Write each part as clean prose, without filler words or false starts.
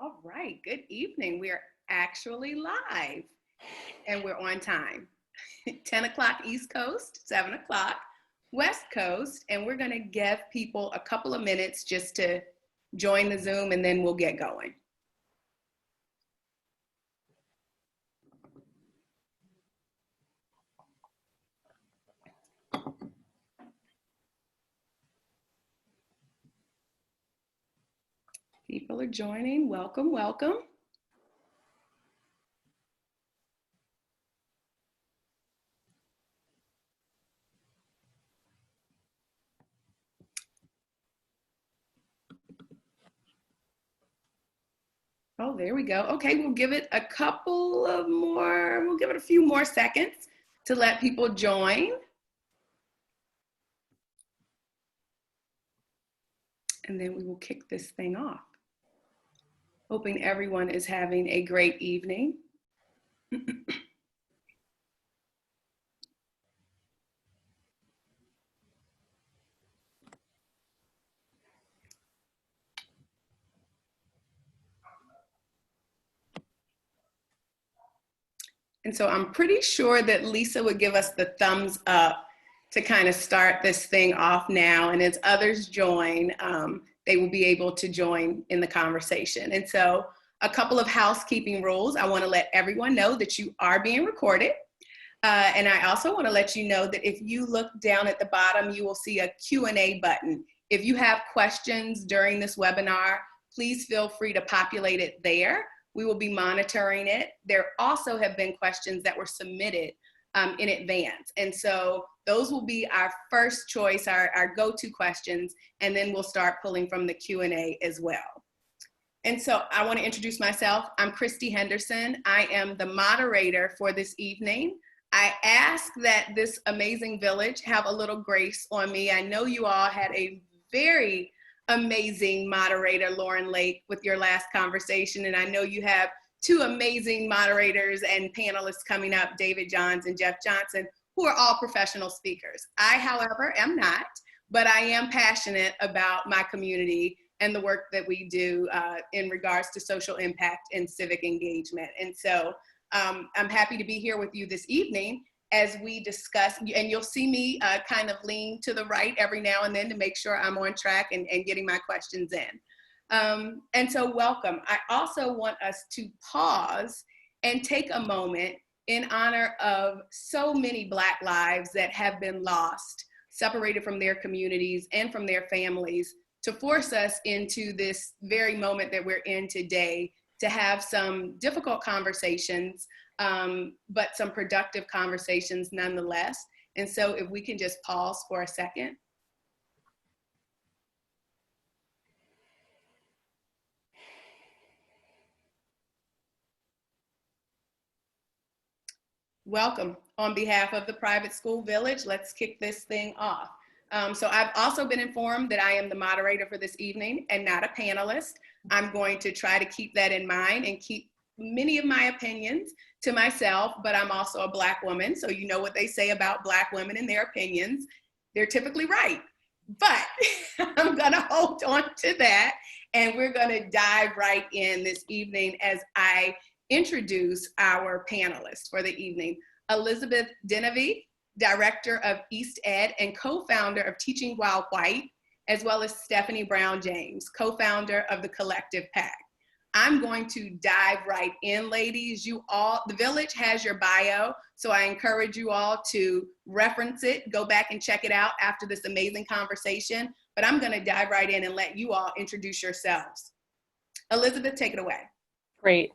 All right, good evening. We are actually live and we're on time. 10 o'clock East Coast, 7 o'clock West Coast, and we're going to give people a couple of minutes just to join the Zoom and then we'll get going. People are joining. Welcome, welcome. Oh, there we go. Okay, we'll give it a few more seconds to let people join. And then we will kick this thing off. Hoping everyone is having a great evening. And so I'm pretty sure that Lisa would give us the thumbs up to kind of start this thing off now. And as others join, they will be able to join in the conversation. And so a couple of housekeeping rules. I want to let everyone know that you are being recorded. And I also want to let you know that if you look down at the bottom, you will see a Q&A button. If you have questions during this webinar, please feel free to populate it there. We will be monitoring it. There also have been questions that were submitted in advance. And so those will be our first choice, our go-to questions, and then we'll start pulling from the Q&A as well. And so I want to introduce myself. I'm Kristi Henderson. I am the moderator for this evening. I ask that this amazing village have a little grace on me. I know you all had a very amazing moderator, Lauren Lake, with your last conversation. And I know you have two amazing moderators and panelists coming up, David Johns and Jeff Johnson, who are all professional speakers. I, however, am not, but I am passionate about my community and the work that we do in regards to social impact and civic engagement. And so I'm happy to be here with you this evening as we discuss, and you'll see me kind of lean to the right every now and then to make sure I'm on track and getting my questions in. And so welcome. I also want us to pause and take a moment in honor of so many Black lives that have been lost, separated from their communities and from their families, to force us into this very moment that we're in today to have some difficult conversations, but some productive conversations nonetheless. And so if we can just pause for a second. Welcome. On behalf of the Private School Village, let's kick this thing off. So I've also been informed that I am the moderator for this evening and not a panelist. I'm going to try to keep that in mind and keep many of my opinions to myself, but I'm also a Black woman. So you know what they say about Black women and their opinions. They're typically right, but I'm gonna hold on to that. And we're gonna dive right in this evening as I introduce our panelists for the evening. Elizabeth Denevi, Director of East Ed and co-founder of Teaching While White, as well as Stefanie Brown James, co-founder of the Collective PAC. I'm going to dive right in, ladies. You all, the village has your bio, so I encourage you all to reference it, go back and check it out after this amazing conversation, but I'm gonna dive right in and let you all introduce yourselves. Elizabeth, take it away. Great.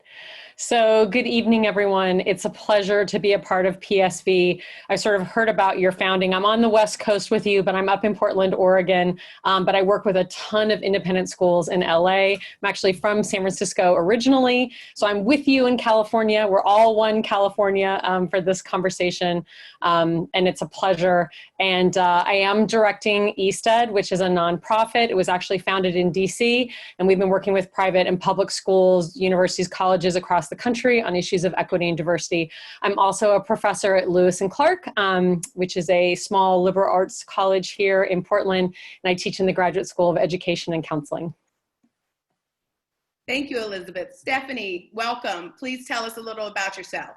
So good evening, everyone. It's a pleasure to be a part of PSV. I sort of heard about your founding. I'm on the West Coast with you, but I'm up in Portland, Oregon. But I work with a ton of independent schools in LA. I'm actually from San Francisco originally. So I'm with you in California. We're all one California for this conversation. And it's a pleasure. And I am directing East Ed, which is a nonprofit. It was actually founded in DC. And we've been working with private and public schools, universities, colleges across the country on issues of equity and diversity. I'm also a professor at Lewis and Clark, which is a small liberal arts college here in Portland, and I teach in the Graduate School of Education and Counseling. Thank you, Elizabeth. Stefanie, welcome. Please tell us a little about yourself.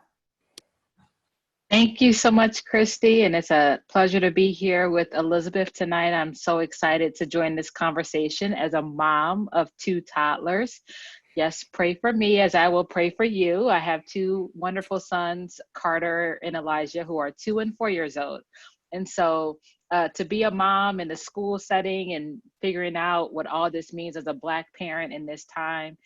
Thank you so much, Kristi, and it's a pleasure to be here with Elizabeth tonight. I'm so excited to join this conversation as a mom of 2 toddlers. Yes, pray for me as I will pray for you. I have 2 wonderful sons, Carter and Elijah, who are 2 and 4 years old. And so to be a mom in the school setting and figuring out what all this means as a Black parent in this time,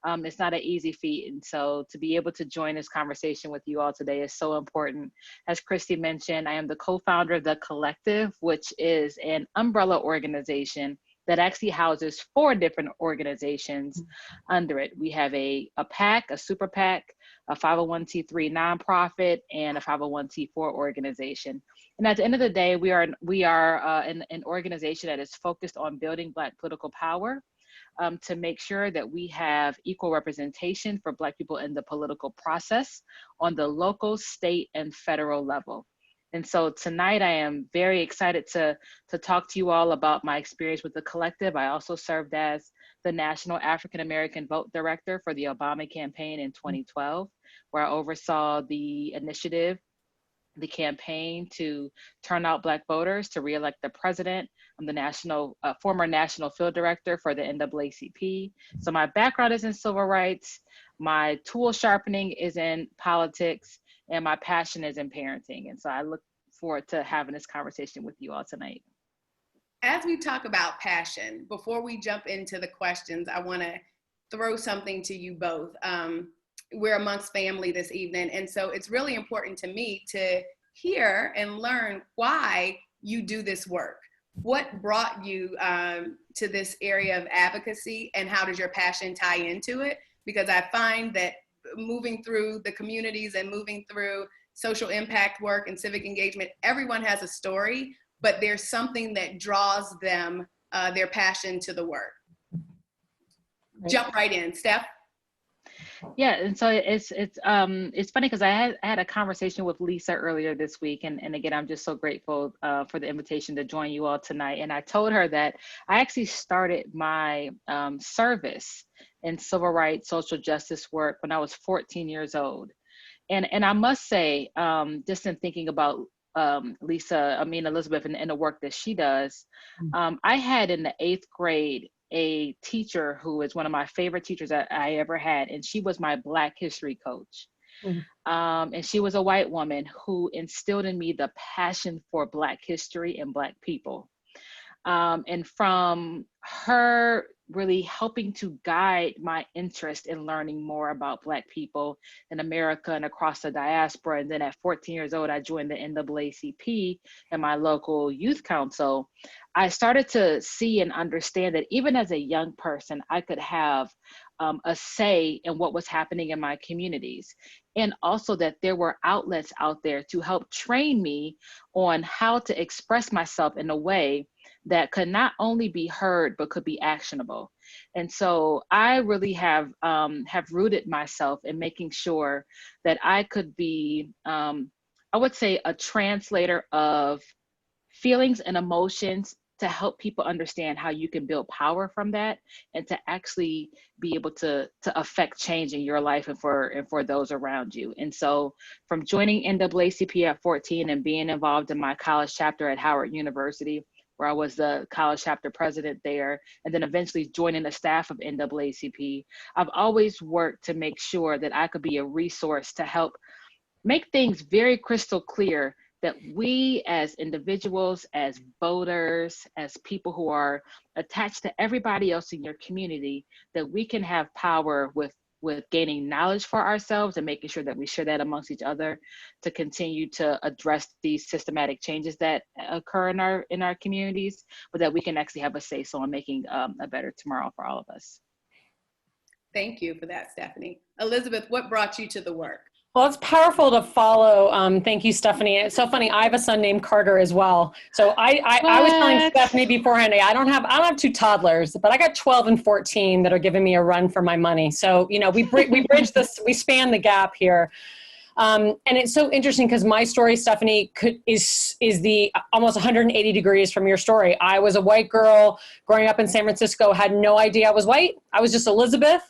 it's not an easy feat. And so to be able to join this conversation with you all today is so important. As Kristi mentioned, I am the co-founder of The Collective, which is an umbrella organization that actually houses 4 different organizations under it. We have a PAC, a super PAC, a 501c3 nonprofit, and a 501c4 organization. And at the end of the day, we are an organization that is focused on building Black political power, to make sure that we have equal representation for Black people in the political process on the local, state, and federal level. And so tonight I am very excited to talk to you all about my experience with The Collective. I also served as the National African American Vote Director for the Obama campaign in 2012, where I oversaw the initiative, the campaign to turn out Black voters to reelect the president. I'm the former national field director for the NAACP. So my background is in civil rights, my tool sharpening is in politics, and my passion is in parenting. And so I look forward to having this conversation with you all tonight. As we talk about passion, before we jump into the questions, I want to throw something to you both. We're amongst family this evening, and so it's really important to me to hear and learn why you do this work. What brought you to this area of advocacy, and how does your passion tie into it? Because I find that moving through the communities and moving through social impact work and civic engagement, everyone has a story, but there's something that draws them, their passion to the work. Right. Jump right in, Steph. Yeah, and so it's funny because I had a conversation with Lisa earlier this week, and again, I'm just so grateful for the invitation to join you all tonight. And I told her that I actually started my service in civil rights, social justice work when I was 14 years old. And I must say, just in thinking about Elizabeth and the work that she does, I had in the 8th grade a teacher who is one of my favorite teachers that I ever had, and she was my Black history coach. And she was a white woman who instilled in me the passion for Black history and Black people. And from her really helping to guide my interest in learning more about Black people in America and across the diaspora. And then at 14 years old, I joined the NAACP and my local youth council. I started to see and understand that even as a young person, I could have a say in what was happening in my communities. And also that there were outlets out there to help train me on how to express myself in a way that could not only be heard, but could be actionable. And so I really have rooted myself in making sure that I could be, I would say, a translator of feelings and emotions to help people understand how you can build power from that, and to actually be able to affect change in your life and for those around you. And so from joining NAACP at 14 and being involved in my college chapter at Howard University, where I was the college chapter president there, and then eventually joining the staff of NAACP, I've always worked to make sure that I could be a resource to help make things very crystal clear that we as individuals, as voters, as people who are attached to everybody else in your community, that we can have power with gaining knowledge for ourselves and making sure that we share that amongst each other to continue to address these systematic changes that occur in our communities, but that we can actually have a say-so on making a better tomorrow for all of us. Thank you for that, Stefanie. Elizabeth, what brought you to the work? Well, it's powerful to follow. Thank you, Stefanie. It's so funny. I have a son named Carter as well. So I was telling Stefanie beforehand, I don't have 2 toddlers, but I got 12 and 14 that are giving me a run for my money. So, we bridge this, we span the gap here. And it's so interesting because my story, Stefanie, is the almost 180 degrees from your story. I was a white girl growing up in San Francisco, had no idea I was white. I was just Elizabeth.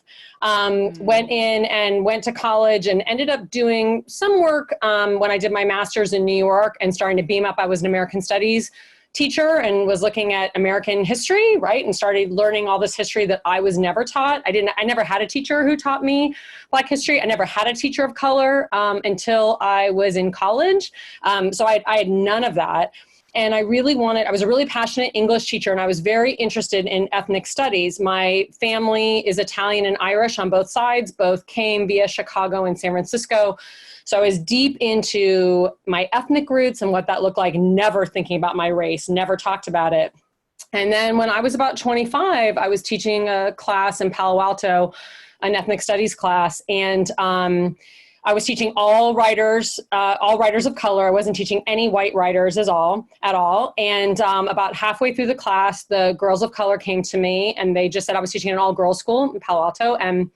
Went to college and ended up doing some work when I did my master's in New York and starting to beam up. I was an American Studies teacher and was looking at American history, right? And started learning all this history that I was never taught. I never had a teacher who taught me Black history. I never had a teacher of color until I was in college. So I had none of that. And I was a really passionate English teacher, and I was very interested in ethnic studies. My family is Italian and Irish on both sides, both came via Chicago and San Francisco. So I was deep into my ethnic roots and what that looked like, never thinking about my race, never talked about it. And then when I was about 25, I was teaching a class in Palo Alto, an ethnic studies class. And I was teaching all writers of color. I wasn't teaching any white writers at all. And about halfway through the class, the girls of color came to me and they just said, I was teaching an all girls school in Palo Alto. And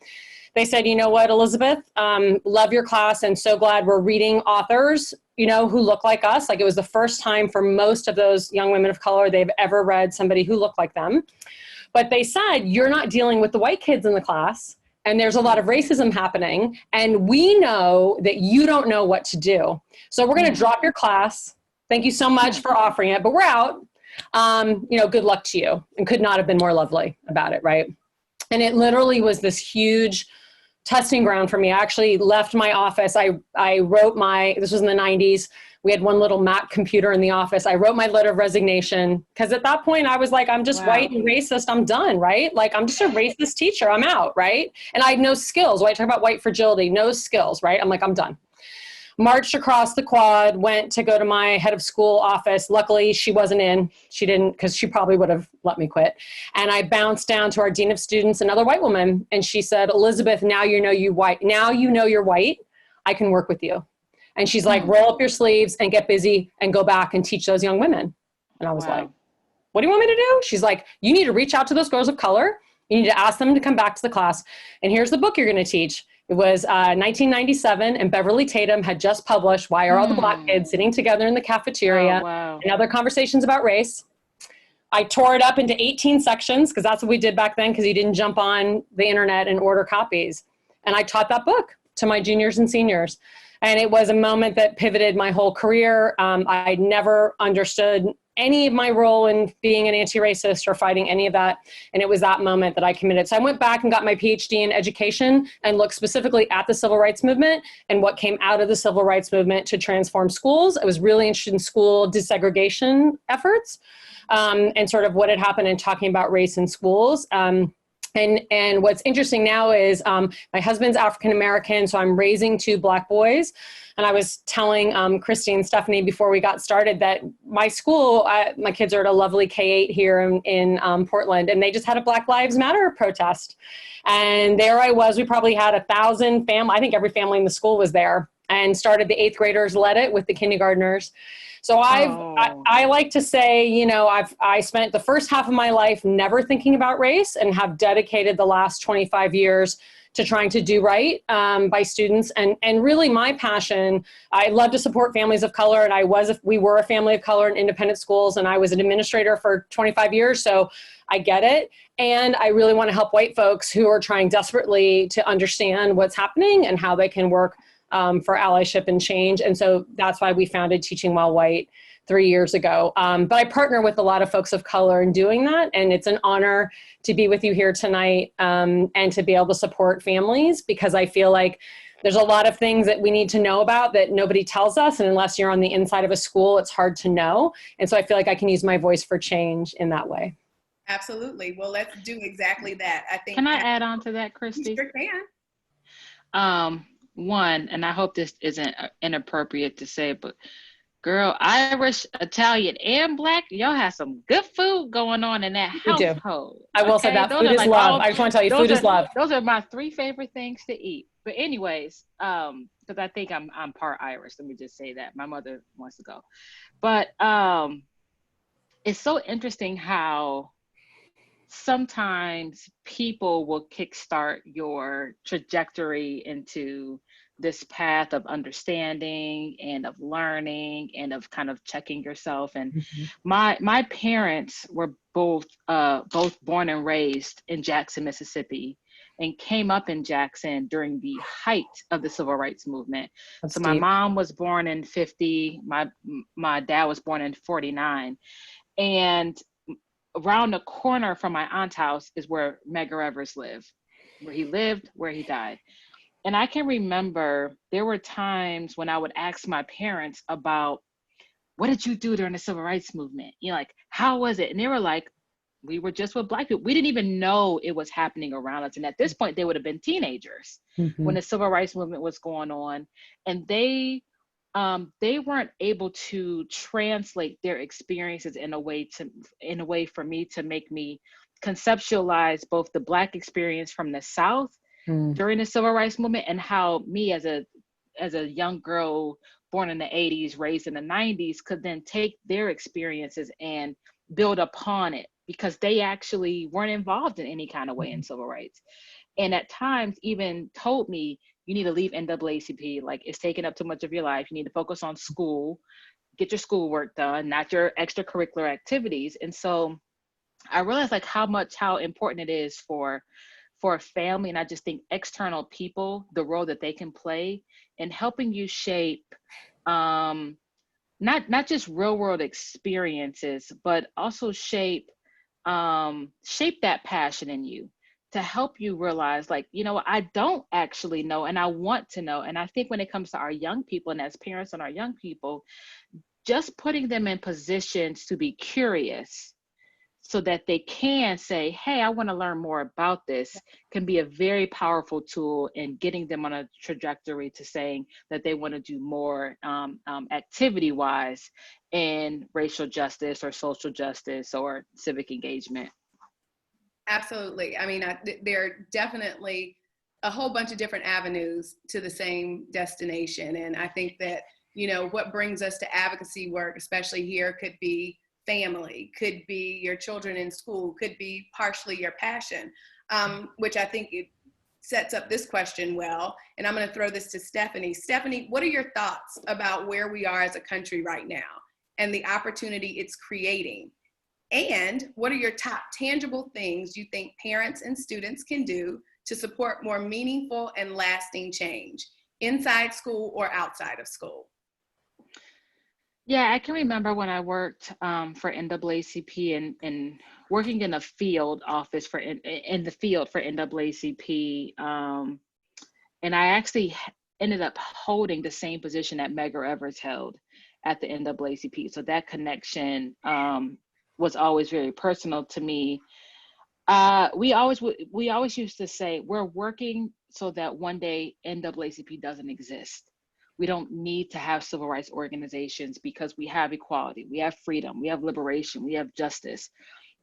they said, you know what, Elizabeth, love your class and so glad we're reading authors, who look like us. Like, it was the first time for most of those young women of color they've ever read somebody who looked like them. But they said, you're not dealing with the white kids in the class, and there's a lot of racism happening, and we know that you don't know what to do. So we're going to drop your class. Thank you so much for offering it, but we're out. Good luck to you. And could not have been more lovely about it, right? And it literally was this huge testing ground for me. I actually left my office. I wrote this was in the 90s. We had one little Mac computer in the office. I wrote my letter of resignation because at that point I was like, I'm just white and racist. I'm done, right? Like, I'm just a racist teacher. I'm out, right? And I had no skills. Talk about white fragility, no skills, right? I'm like, I'm done. Marched across the quad, went to go to my head of school office. Luckily, she wasn't in. She didn't, because she probably would have let me quit. And I bounced down to our dean of students, another white woman. And she said, Elizabeth, now you know you're white. I can work with you. And she's like, roll up your sleeves and get busy and go back and teach those young women. And I was like, what do you want me to do? She's like, you need to reach out to those girls of color. You need to ask them to come back to the class. And here's the book you're going to teach. It was 1997, and Beverly Tatum had just published Why Are All the Black Kids Sitting Together in the Cafeteria? And Other Conversations About Race. I tore it up into 18 sections because that's what we did back then, because you didn't jump on the internet and order copies. And I taught that book to my juniors and seniors. And it was a moment that pivoted my whole career. I never understood any of my role in being an anti-racist or fighting any of that. And it was that moment that I committed. So I went back and got my PhD in education and looked specifically at the civil rights movement and what came out of the civil rights movement to transform schools. I was really interested in school desegregation efforts and sort of what had happened in talking about race in schools. And what's interesting now is my husband's African-American, so I'm raising 2 Black boys. And I was telling Kristi and Stefanie before we got started that my school, my kids are at a lovely K-8 here in Portland, and they just had a Black Lives Matter protest. And there I was, we probably had 1,000 families, I think every family in the school was there, and started the 8th graders, led it with the kindergartners. So I like to say, I spent the first half of my life never thinking about race and have dedicated the last 25 years to trying to do right by students. And really my passion, I love to support families of color. And we were a family of color in independent schools, and I was an administrator for 25 years. So I get it. And I really want to help white folks who are trying desperately to understand what's happening and how they can work for allyship and change. And so that's why we founded Teaching While White 3 years ago. But I partner with a lot of folks of color in doing that. And it's an honor to be with you here tonight and to be able to support families, because I feel like there's a lot of things that we need to know about that nobody tells us. And unless you're on the inside of a school, it's hard to know. And so I feel like I can use my voice for change in that way. Absolutely. Well, let's do exactly that. I think. Can I add on to that, Kristi? You sure can. One, and I hope this isn't inappropriate to say, but girl, Irish, Italian, and Black, y'all have some good food going on in that household. I will say that food is love. I just want to tell you, food is love. Those are my 3 favorite things to eat. But anyways, because I think I'm part Irish. Let me just say that. My mother wants to go. But it's so interesting how sometimes people will kickstart your trajectory into this path of understanding and of learning and of kind of checking yourself. And my parents were both born and raised in Jackson, Mississippi, and came up in Jackson during the height of the civil rights movement. That's so my deep. mom was born in 50, my dad was born in 49. And around the corner from my aunt's house is where Medgar Evers lived, where he lived, where he died. And I can remember there were times when I would ask my parents about, what did you do during the civil rights movement? You know, like, how was it? And they were like, we were just with Black people. We didn't even know it was happening around us. And at this point, they would have been teenagers when the civil rights movement was going on. And they weren't able to translate their experiences in a way for me to make me conceptualize both the Black experience from the South during the civil rights movement, and how me as a young girl born in the 80s, raised in the 90s, could then take their experiences and build upon it, because they actually weren't involved in any kind of way in civil rights. And at times even told me, you need to leave NAACP, like, it's taking up too much of your life. You need to focus on school, get your schoolwork done, not your extracurricular activities. And so I realized like how important it is for a family, and I just think external people, the role that they can play in helping you shape not just real world experiences, but also shape that passion in you, to help you realize, like, you know, I don't actually know and I want to know. And I think when it comes to our young people, and as parents and our young people, just putting them in positions to be curious so that they can say, hey, I want to learn more about this, can be a very powerful tool in getting them on a trajectory to saying that they want to do more activity-wise in racial justice or social justice or civic engagement. Absolutely. I mean, there are definitely a whole bunch of different avenues to the same destination. And I think that, you know, what brings us to advocacy work, especially here, could be family, could be your children in school, could be partially your passion, which I think it sets up this question well. And I'm going to throw this to Stefanie. Stefanie, what are your thoughts about where we are as a country right now and the opportunity it's creating? And what are your top tangible things you think parents and students can do to support more meaningful and lasting change inside school or outside of school? Yeah, I can remember when I worked for NAACP and working in a field office in the field for NAACP, and I actually ended up holding the same position that Medgar Evers held at the NAACP. So that connection was always very personal to me. We always used to say, we're working so that one day NAACP doesn't exist. We don't need to have civil rights organizations because we have equality, we have freedom, we have liberation, we have justice.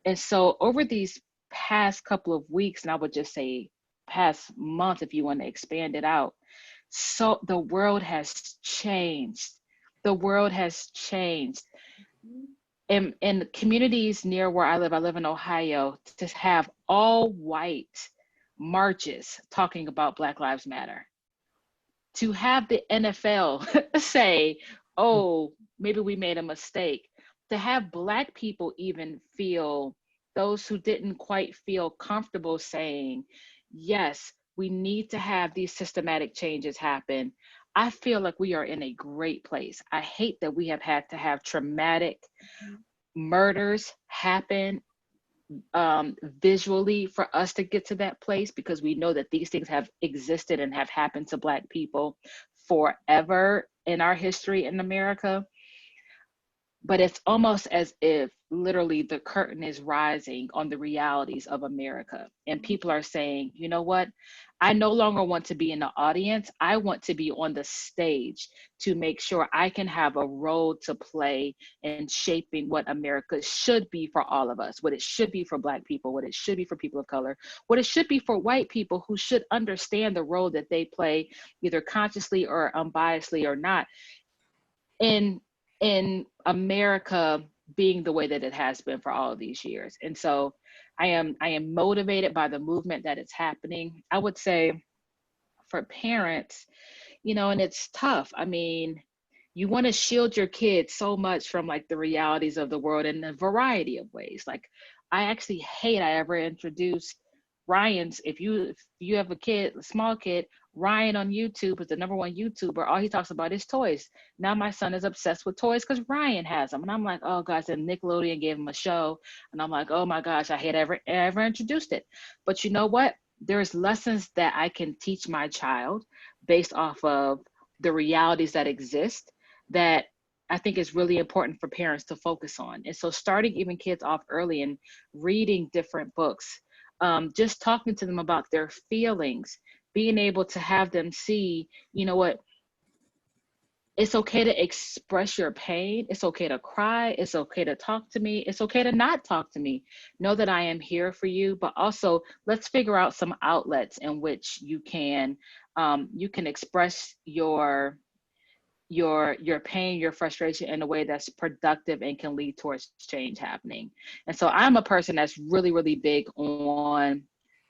And so over these past couple of weeks, and I would just say past month, if you want to expand it out, so the world has changed. The world has changed. In communities near where I live in Ohio, to have all white marches talking about Black Lives Matter. To have the NFL say, oh, maybe we made a mistake. To have Black people even feel, those who didn't quite feel comfortable saying, yes, we need to have these systematic changes happen. I feel like we are in a great place. I hate that we have had to have traumatic murders happen visually for us to get to that place, because we know that these things have existed and have happened to Black people forever in our history in America. But it's almost as if literally the curtain is rising on the realities of America. And people are saying, you know what? I no longer want to be in the audience. I want to be on the stage to make sure I can have a role to play in shaping what America should be for all of us, what it should be for Black people, what it should be for people of color, what it should be for white people who should understand the role that they play, either consciously or unbiasedly or not, in America being the way that it has been for all of these years. And so I am motivated by the movement that is happening. I would say for parents, you know, and it's tough. I mean, you want to shield your kids so much from like the realities of the world in a variety of ways. Like, I actually hate I ever introduced Ryan's. If you have a kid, a small kid, Ryan on YouTube is the #1 YouTuber. All he talks about is toys. Now my son is obsessed with toys because Ryan has them, and I'm like, oh gosh. And Nickelodeon gave him a show, and I'm like, oh my gosh, I hate ever introduced it. But you know what? There's lessons that I can teach my child based off of the realities that exist, that I think is really important for parents to focus on. And so starting even kids off early and reading different books, just talking to them about their feelings, being able to have them see, you know what, it's okay to express your pain. It's okay to cry. It's okay to talk to me. It's okay to not talk to me. Know that I am here for you, but also let's figure out some outlets in which you can express your pain, your frustration in a way that's productive and can lead towards change happening. And so I'm a person that's really, really big on,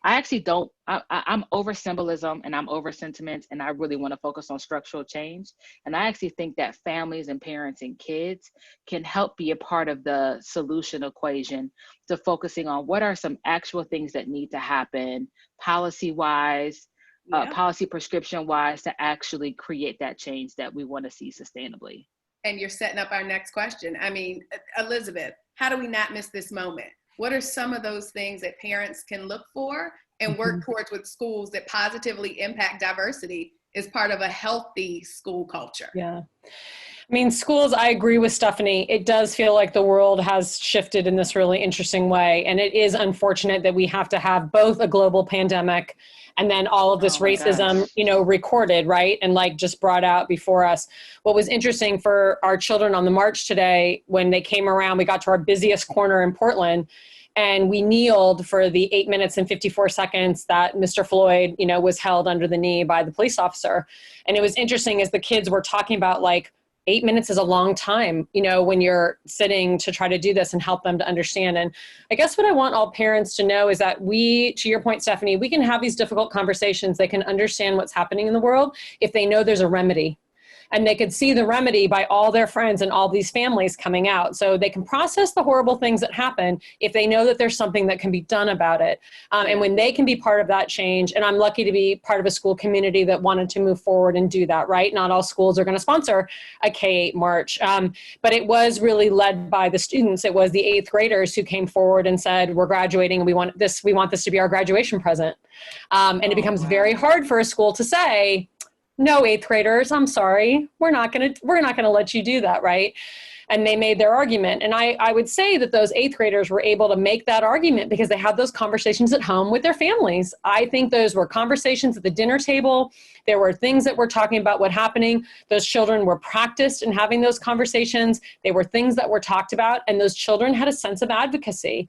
I'm over symbolism and I'm over sentiment, and I really want to focus on structural change. And I actually think that families and parents and kids can help be a part of the solution equation to focusing on what are some actual things that need to happen policy-wise, policy prescription wise, to actually create that change that we want to see sustainably. And you're setting up our next question. I mean, Elizabeth, how do we not miss this moment? What are some of those things that parents can look for and work towards with schools that positively impact diversity as part of a healthy school culture? Yeah. I mean, schools, I agree with Stefanie. It does feel like the world has shifted in this really interesting way. And it is unfortunate that we have to have both a global pandemic and then all of this racism, you know, recorded, right? And like just brought out before us. What was interesting for our children on the march today, when they came around, we got to our busiest corner in Portland, and we kneeled for the 8 minutes and 54 seconds that Mr. Floyd, you know, was held under the knee by the police officer. And it was interesting as the kids were talking about, like, 8 minutes is a long time, you know, when you're sitting to try to do this and help them to understand. And I guess what I want all parents to know is that we, to your point, Stefanie, we can have these difficult conversations. They can understand what's happening in the world if they know there's a remedy. And they could see the remedy by all their friends and all these families coming out. So they can process the horrible things that happen if they know that there's something that can be done about it. And when they can be part of that change, and I'm lucky to be part of a school community that wanted to move forward and do that, right? Not all schools are going to sponsor a K-8 march, but it was really led by the students. It was the 8th graders who came forward and said, we're graduating and we want this to be our graduation present. And it becomes very hard for a school to say, no, 8th graders, I'm sorry, we're not gonna let you do that, right? And they made their argument. And I would say that those 8th graders were able to make that argument because they had those conversations at home with their families. I think those were conversations at the dinner table. There were things that were talking about what happening. Those children were practiced in having those conversations. They were things that were talked about, and those children had a sense of advocacy.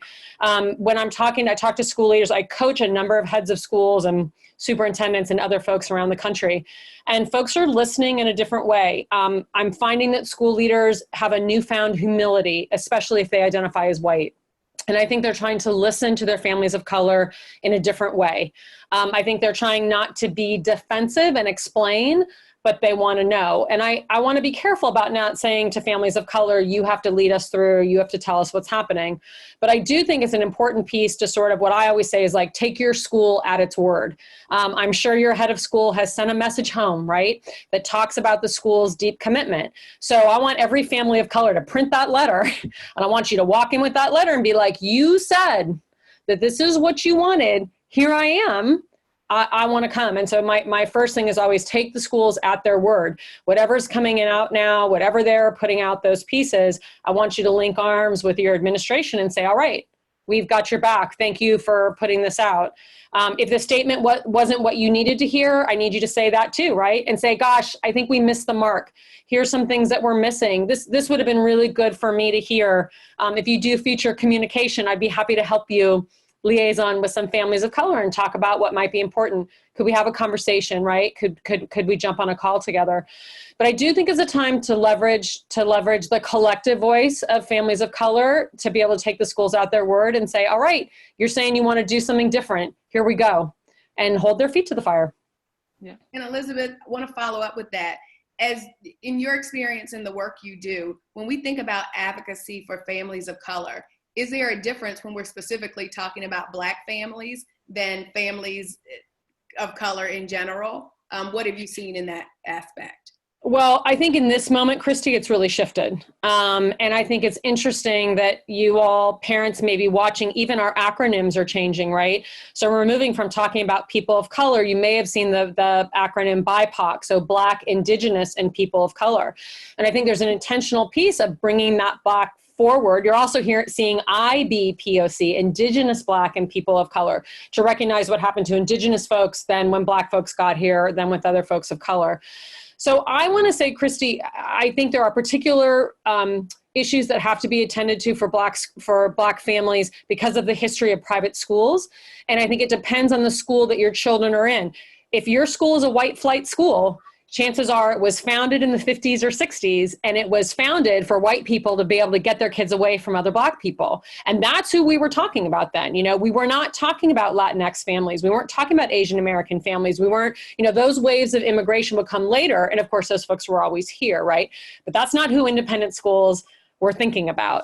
When I talk to school leaders, I coach a number of heads of schools and superintendents and other folks around the country. And folks are listening in a different way. I'm finding that school leaders have a newfound humility, especially if they identify as white. And I think they're trying to listen to their families of color in a different way. I think they're trying not to be defensive and explain, but they want to know. And I want to be careful about not saying to families of color, you have to lead us through, you have to tell us what's happening. But I do think it's an important piece to sort of, what I always say is, like, take your school at its word. I'm sure your head of school has sent a message home, right, that talks about the school's deep commitment. So I want every family of color to print that letter, and I want you to walk in with that letter and be like, you said that this is what you wanted, here I am. I want to come. And so my first thing is always take the schools at their word. Whatever's coming out now, whatever they're putting out those pieces, I want you to link arms with your administration and say, all right, we've got your back. Thank you for putting this out. If the statement wasn't what you needed to hear, I need you to say that too, right? And say, gosh, I think we missed the mark. Here's some things that we're missing. This would have been really good for me to hear. If you do future communication, I'd be happy to help you liaison with some families of color and talk about what might be important. Could we have a conversation, right? Could we jump on a call together? But I do think it's a time to leverage the collective voice of families of color to be able to take the schools out their word and say, all right, you're saying you want to do something different. Here we go. And hold their feet to the fire. Yeah. And Elizabeth, I want to follow up with that. As in your experience in the work you do, when we think about advocacy for families of color, is there a difference when we're specifically talking about Black families than families of color in general? What have you seen in that aspect? Well, I think in this moment, Kristi, it's really shifted. And I think it's interesting that you all, parents may be watching, even our acronyms are changing, right? So we're moving from talking about people of color. You may have seen the acronym BIPOC, so Black, Indigenous, and People of Color. And I think there's an intentional piece of bringing that Black forward. You're also seeing IBPOC, Indigenous, Black, and People of Color, to recognize what happened to Indigenous folks, then when Black folks got here, then with other folks of color. So I want to say, Kristi, I think there are particular issues that have to be attended to for Black families because of the history of private schools. And I think it depends on the school that your children are in. If your school is a white flight school, chances are it was founded in the 50s or 60s, and it was founded for white people to be able to get their kids away from other Black people. And that's who we were talking about then. You know, we were not talking about Latinx families. We weren't talking about Asian American families. We weren't, you know, those waves of immigration would come later. And of course, those folks were always here, right? But that's not who independent schools were thinking about.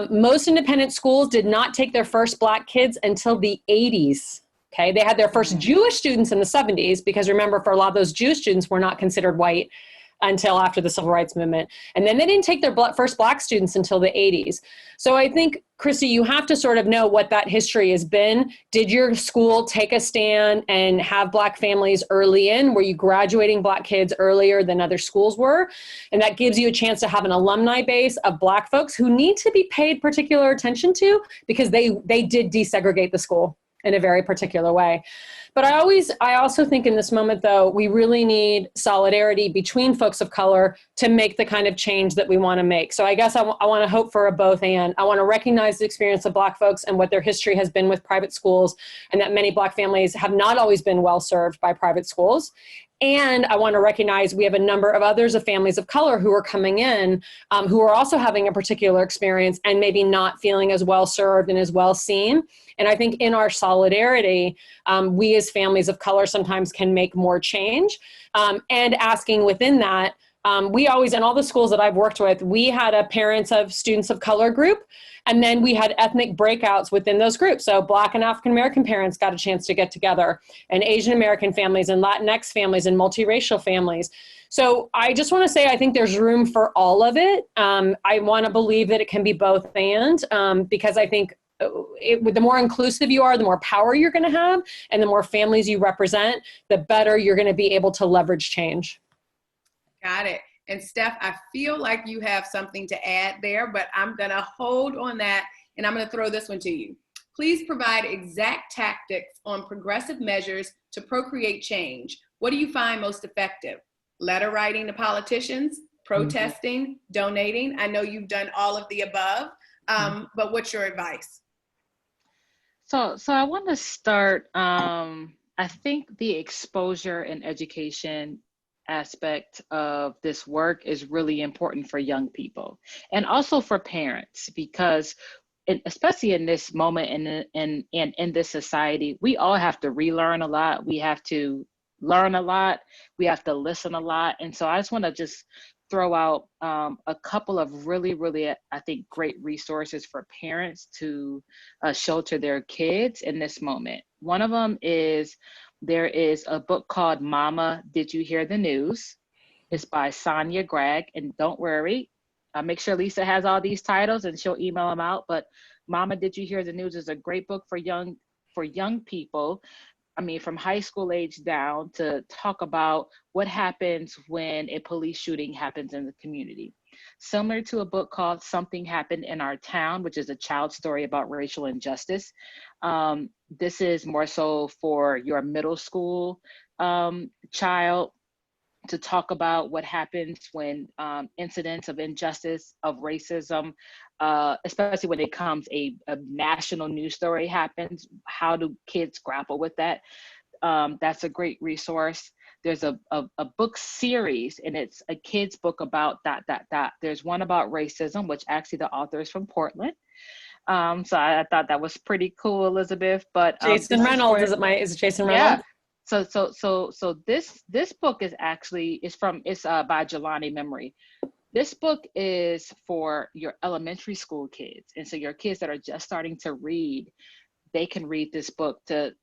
Most independent schools did not take their first Black kids until the 80s. Okay, they had their first Jewish students in the 70s, because remember, for a lot of those Jewish students were not considered white until after the Civil Rights Movement. And then they didn't take their first Black students until the 80s. So I think, Kristi, you have to sort of know what that history has been. Did your school take a stand and have Black families early in? Were you graduating Black kids earlier than other schools were? And that gives you a chance to have an alumni base of Black folks who need to be paid particular attention to, because they did desegregate the school in a very particular way. But I also think in this moment, though, we really need solidarity between folks of color to make the kind of change that we want to make. So I guess I want to hope for a both and. I want to recognize the experience of Black folks and what their history has been with private schools, and that many Black families have not always been well served by private schools. And I want to recognize we have a number of others of families of color who are coming in, who are also having a particular experience and maybe not feeling as well served and as well seen. And I think in our solidarity, we as families of color sometimes can make more change. And asking within that, we always, in all the schools that I've worked with, we had a parents of students of color group. And then we had ethnic breakouts within those groups. So Black and African-American parents got a chance to get together, and Asian American families and Latinx families and multiracial families. So I just want to say, I think there's room for all of it. I want to believe that it can be both and, because I think the more inclusive you are, the more power you're going to have, and the more families you represent, the better you're going to be able to leverage change. Got it. And Steph, I feel like you have something to add there, but I'm going to hold on that, and I'm going to throw this one to you. Please provide exact tactics on progressive measures to procreate change. What do you find most effective? Letter writing to politicians, protesting, donating? I know you've done all of the above, but what's your advice? So I want to start, I think the exposure and education aspect of this work is really important for young people and also for parents, because especially in this moment and in this society, we all have to relearn a lot. We have to learn a lot. We have to listen a lot. And so I just want to just throw out a couple of really, I think, great resources for parents to shelter their kids in this moment. One of them is, there is a book called Mama, Did You Hear the News? It's by Sonia Gregg, and don't worry, I'll make sure Lisa has all these titles and she'll email them out. But Mama, Did You Hear the News is a great book for young people. I mean, from high school age down, to talk about what happens when a police shooting happens in the community. Similar to a book called Something Happened in Our Town, which is a child story about racial injustice. This is more so for your middle school child, to talk about what happens when incidents of injustice, of racism, especially when it comes a national news story happens. How do kids grapple with that? That's a great resource. There's a book series, and it's a kid's book about ... There's one about racism, which actually the author is from Portland. So I thought that was pretty cool, Elizabeth. But Jason Reynolds, is it Jason Reynolds? So this book is actually it's by Jelani Memory. This book is for your elementary school kids, and so your kids that are just starting to read, they can read this book to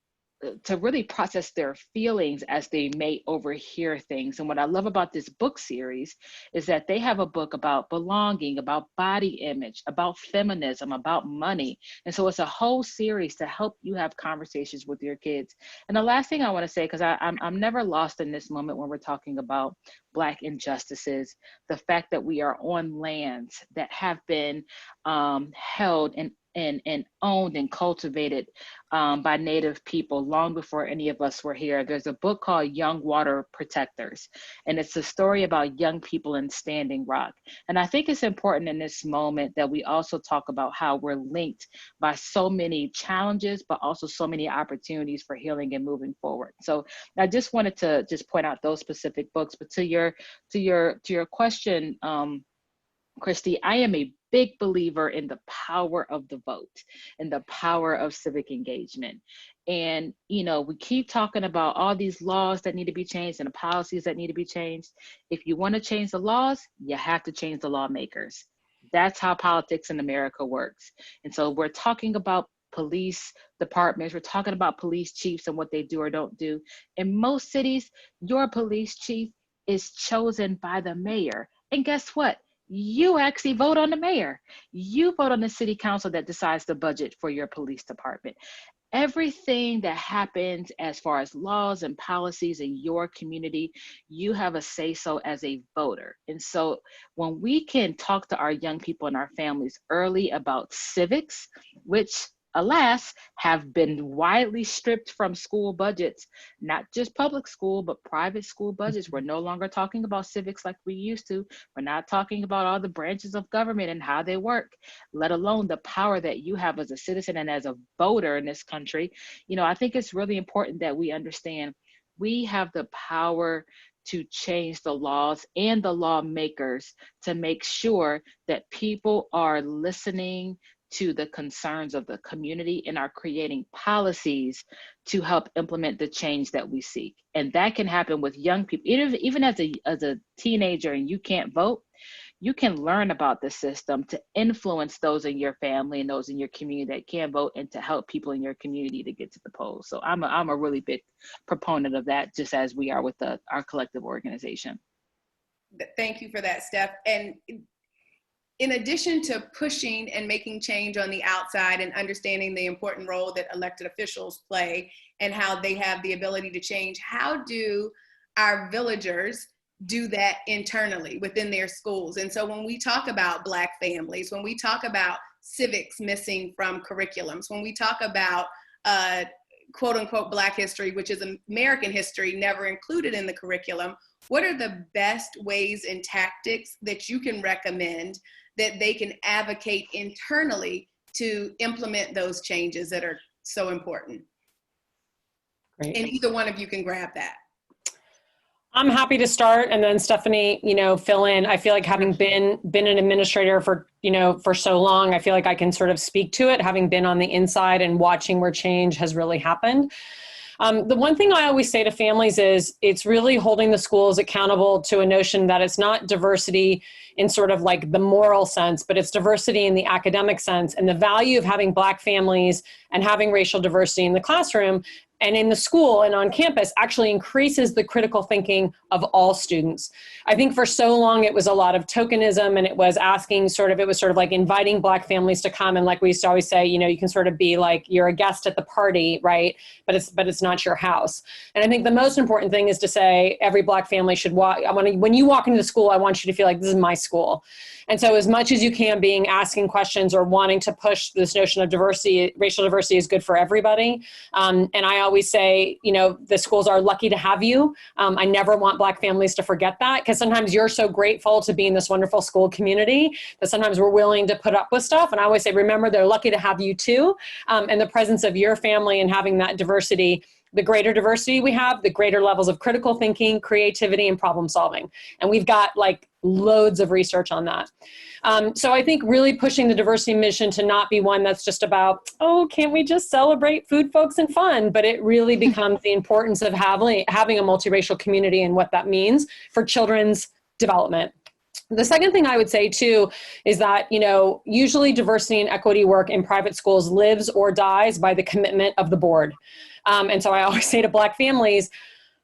really process their feelings as they may overhear things. And what I love about this book series is that they have a book about belonging, about body image, about feminism, about money. And so it's a whole series to help you have conversations with your kids. And the last thing I want to say, because I'm never lost in this moment when we're talking about Black injustices, the fact that we are on lands that have been held and owned and cultivated by Native people long before any of us were here. There's a book called Young Water Protectors, and it's a story about young people in Standing Rock. And I think it's important in this moment that we also talk about how we're linked by so many challenges, but also so many opportunities for healing and moving forward. So I just wanted to just point out those specific books. But to your question, Kristi, I am a big believer in the power of the vote and the power of civic engagement. And, you know, we keep talking about all these laws that need to be changed and the policies that need to be changed. If you want to change the laws, you have to change the lawmakers. That's how politics in America works. And so we're talking about police departments, we're talking about police chiefs and what they do or don't do. In most cities, your police chief is chosen by the mayor. And guess what? You actually vote on the mayor. You vote on the city council that decides the budget for your police department. Everything that happens as far as laws and policies in your community, you have a say-so as a voter. And so when we can talk to our young people and our families early about civics, which alas, have been widely stripped from school budgets, not just public school, but private school budgets. We're no longer talking about civics like we used to. We're not talking about all the branches of government and how they work, let alone the power that you have as a citizen and as a voter in this country. You know, I think it's really important that we understand we have the power to change the laws and the lawmakers to make sure that people are listening to the concerns of the community and are creating policies to help implement the change that we seek. And that can happen with young people. Even as a teenager and you can't vote, you can learn about the system to influence those in your family and those in your community that can vote and to help people in your community to get to the polls. So I'm a really big proponent of that, just as we are with our collective organization. Thank you for that, Steph. And in addition to pushing and making change on the outside and understanding the important role that elected officials play and how they have the ability to change, how do our villagers do that internally within their schools? And so when we talk about Black families, when we talk about civics missing from curriculums, when we talk about quote unquote Black history, which is American history, never included in the curriculum, what are the best ways and tactics that you can recommend that they can advocate internally to implement those changes that are so important? Great. And either one of you can grab that. I'm happy to start, and then Stefanie, fill in. I feel like having been an administrator for so long, I feel like I can sort of speak to it, having been on the inside and watching where change has really happened. The one thing I always say to families is it's really holding the schools accountable to a notion that it's not diversity in sort of like the moral sense, but it's diversity in the academic sense, and the value of having Black families and having racial diversity in the classroom and in the school and on campus actually increases the critical thinking of all students. I think for so long it was a lot of tokenism, and it was like inviting Black families to come, and like we used to always say, you can sort of be like, you're a guest at the party, right? But it's not your house. And I think the most important thing is to say every Black family should when you walk into the school, I want you to feel like this is my school. And so as much as you can, asking questions or wanting to push this notion of diversity, racial diversity is good for everybody. And I always say, the schools are lucky to have you. I never want Black families to forget that, because sometimes you're so grateful to be in this wonderful school community that sometimes we're willing to put up with stuff. And I always say, remember, they're lucky to have you too. And the presence of your family and having that diversity the greater diversity we have, the greater levels of critical thinking, creativity, and problem solving. And we've got like loads of research on that. So I think really pushing the diversity mission to not be one that's just about, oh, can't we just celebrate food, folks, and fun? But it really becomes the importance of having a multiracial community and what that means for children's development. The second thing I would say too is that, usually diversity and equity work in private schools lives or dies by the commitment of the board. And so I always say to Black families,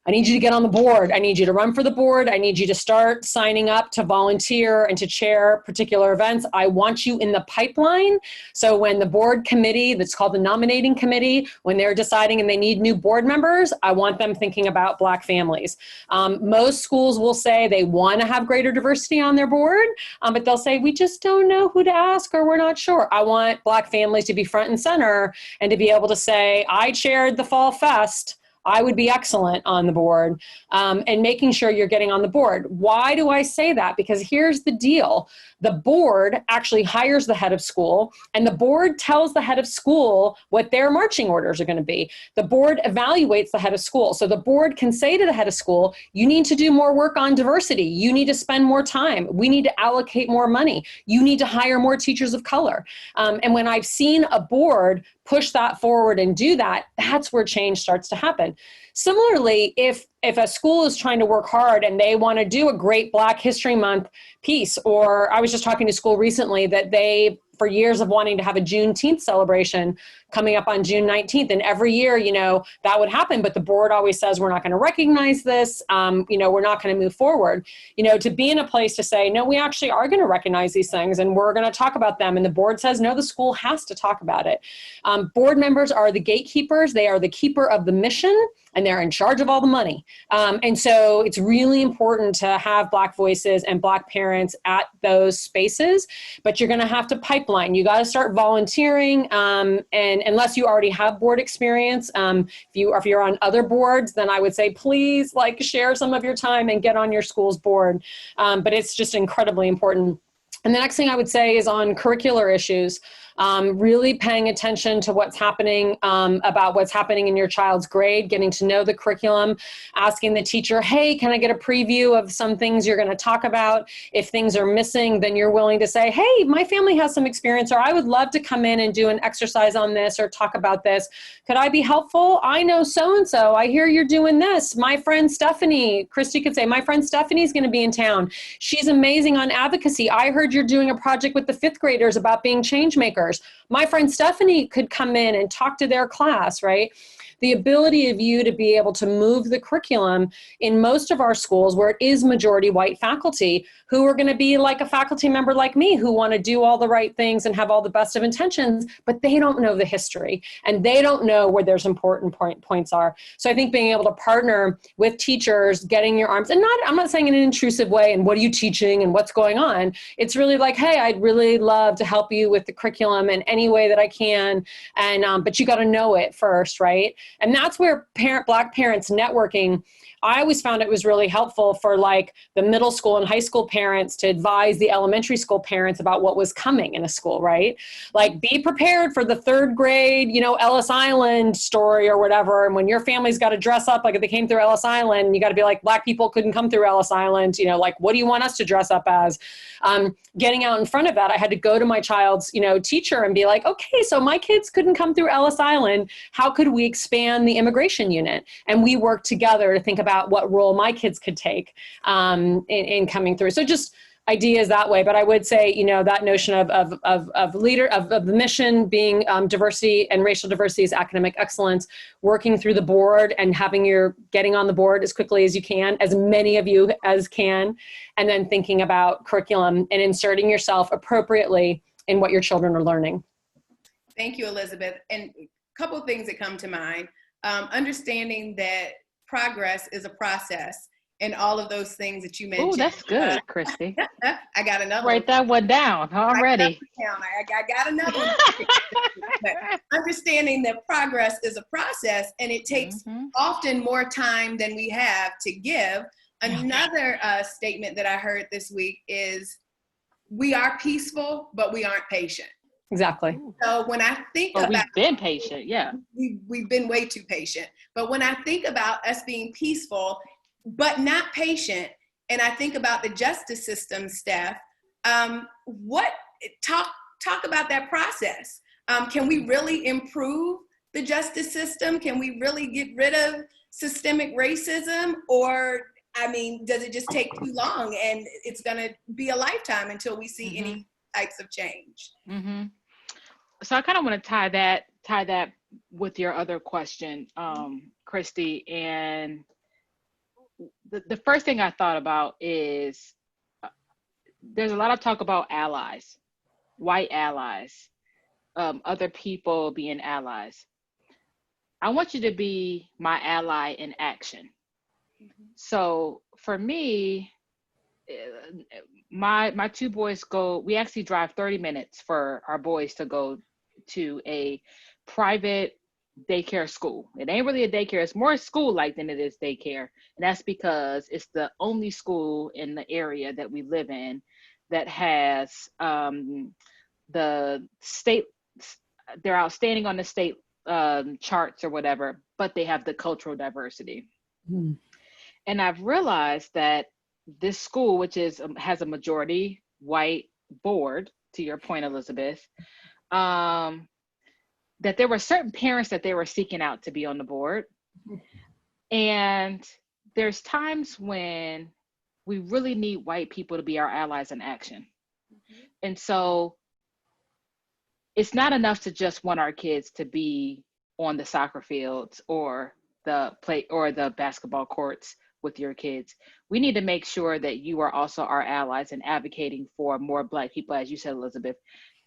I need you to get on the board. I need you to run for the board. I need you to start signing up to volunteer and to chair particular events. I want you in the pipeline. So when the board committee, that's called the nominating committee, when they're deciding and they need new board members, I want them thinking about Black families. Most schools will say they want to have greater diversity on their board, but they'll say, we just don't know who to ask or we're not sure. I want Black families to be front and center and to be able to say, I chaired the Fall Fest. I would be excellent on the board, and making sure you're getting on the board. Why do I say that? Because here's the deal. The board actually hires the head of school, and the board tells the head of school what their marching orders are going to be. The board evaluates the head of school. So the board can say to the head of school, you need to do more work on diversity. You need to spend more time. We need to allocate more money. You need to hire more teachers of color. And when I've seen a board push that forward and do that, that's where change starts to happen. Similarly, if a school is trying to work hard and they want to do a great Black History Month piece, or I was just talking to school recently that they, for years of wanting to have a Juneteenth celebration coming up on June 19th. And every year, that would happen, but the board always says, we're not going to recognize this. We're not going to move forward, to be in a place to say, no, we actually are going to recognize these things and we're going to talk about them. And the board says, no, the school has to talk about it. Board members are the gatekeepers. They are the keeper of the mission and they're in charge of all the money. And so it's really important to have Black voices and Black parents at those spaces, but you're going to have to pipeline. You got to start volunteering. And unless you already have board experience, if you're on other boards, then I would say, please share some of your time and get on your school's board. But it's just incredibly important. And the next thing I would say is on curricular issues. Really paying attention to what's happening, about what's happening in your child's grade, getting to know the curriculum, asking the teacher, hey, can I get a preview of some things you're going to talk about? If things are missing, then you're willing to say, hey, my family has some experience, or I would love to come in and do an exercise on this or talk about this. Could I be helpful? I know so-and-so. I hear you're doing this. My friend Stefanie, Kristi could say, my friend Stefanie's going to be in town. She's amazing on advocacy. I heard you're doing a project with the 5th graders about being change makers. My friend Stefanie could come in and talk to their class, right? The ability of you to be able to move the curriculum in most of our schools where it is majority white faculty who are going to be like a faculty member like me who want to do all the right things and have all the best of intentions, but they don't know the history and they don't know where there's important points are. So I think being able to partner with teachers, getting your arms, and I'm not saying in an intrusive way, and what are you teaching and what's going on? It's really like, hey, I'd really love to help you with the curriculum in any way that I can. And, but you got to know it first, right? And that's where Black parents networking, I always found it was really helpful for the middle school and high school parents to advise the elementary school parents about what was coming in a school, right? Be prepared for the 3rd grade, Ellis Island story or whatever. And when your family's got to dress up if they came through Ellis Island, you got to be like, Black people couldn't come through Ellis Island. What do you want us to dress up as? Getting out in front of that, I had to go to my child's, teacher and be like, okay, so my kids couldn't come through Ellis Island. How could we expand the immigration unit? And we worked together to think about what role my kids could take in coming through. So just ideas that way. But I would say, that notion of the mission being diversity and racial diversity is academic excellence, working through the board and getting on the board as quickly as you can, as many of you as can, and then thinking about curriculum and inserting yourself appropriately in what your children are learning. Thank you, Elizabeth. And a couple of things that come to mind. Understanding that progress is a process and all of those things that you mentioned. Oh, that's good, Kristi. I got another Write that one down already. I got another one. But understanding that progress is a process and it takes often more time than we have to give. Another statement that I heard this week is, we are peaceful, but we aren't patient. Exactly. So when I think But about, we've been patient, yeah. we've been way too patient. But when I think about us being peaceful, but not patient, and I think about the justice system, Steph, what talk about that process? Can we really improve the justice system? Can we really get rid of systemic racism? Or, I mean, does it just take too long and it's going to be a lifetime until we see any types of change? So I kind of want to tie that with your other question, Kristi. And the first thing I thought about is there's a lot of talk about allies, white allies, other people being allies. I want you to be my ally in action. So for me, my two boys we actually drive 30 minutes for our boys to go to a private daycare school. It ain't really a daycare, it's more school-like than it is daycare. And that's because it's the only school in the area that we live in that has the state, they're outstanding on the state charts or whatever, but they have the cultural diversity. And I've realized that this school, which has a majority white board, to your point, Elizabeth, that there were certain parents that they were seeking out to be on the board. And there's times when we really need white people to be our allies in action. And so it's not enough to just want our kids to be on the soccer fields or the basketball courts with your kids. We need to make sure that you are also our allies in advocating for more Black people, as you said, Elizabeth,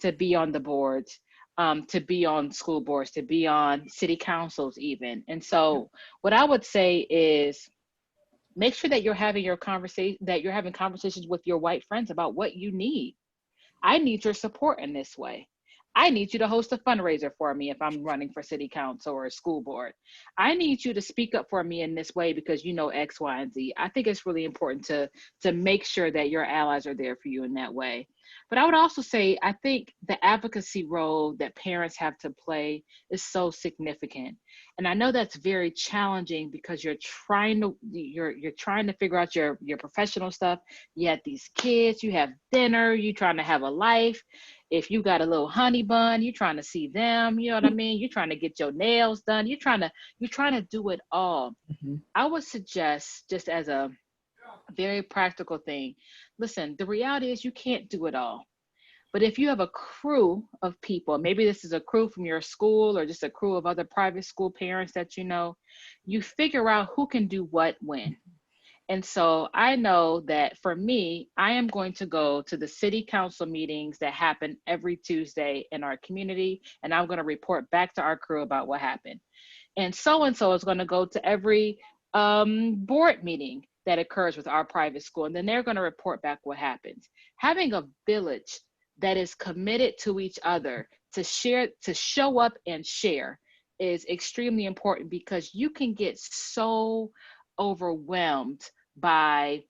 to be on the boards, to be on school boards, to be on city councils even. And so what I would say is make sure that you're having conversations with your white friends about what you need. I need your support in this way. I need you to host a fundraiser for me if I'm running for city council or a school board. I need you to speak up for me in this way because you know X, Y, and Z. I think it's really important to make sure that your allies are there for you in that way. But I would also say, I think the advocacy role that parents have to play is so significant. And I know that's very challenging because you're trying to figure out your professional stuff. You have these kids, you have dinner, you're trying to have a life. If you got a little honey bun, you're trying to see them, you know what I mean? You're trying to get your nails done. You're trying to do it all. I would suggest, just as a very practical thing, listen, the reality is you can't do it all. But if you have a crew of people, maybe this is a crew from your school or just a crew of other private school parents that you figure out who can do what when. And so I know that for me, I am going to go to the city council meetings that happen every Tuesday in our community, and I'm going to report back to our crew about what happened. And so is going to go to every board meeting that occurs with our private school, and then they're going to report back what happens. Having a village that is committed to each other, to show up and share is extremely important, because you can get so overwhelmed by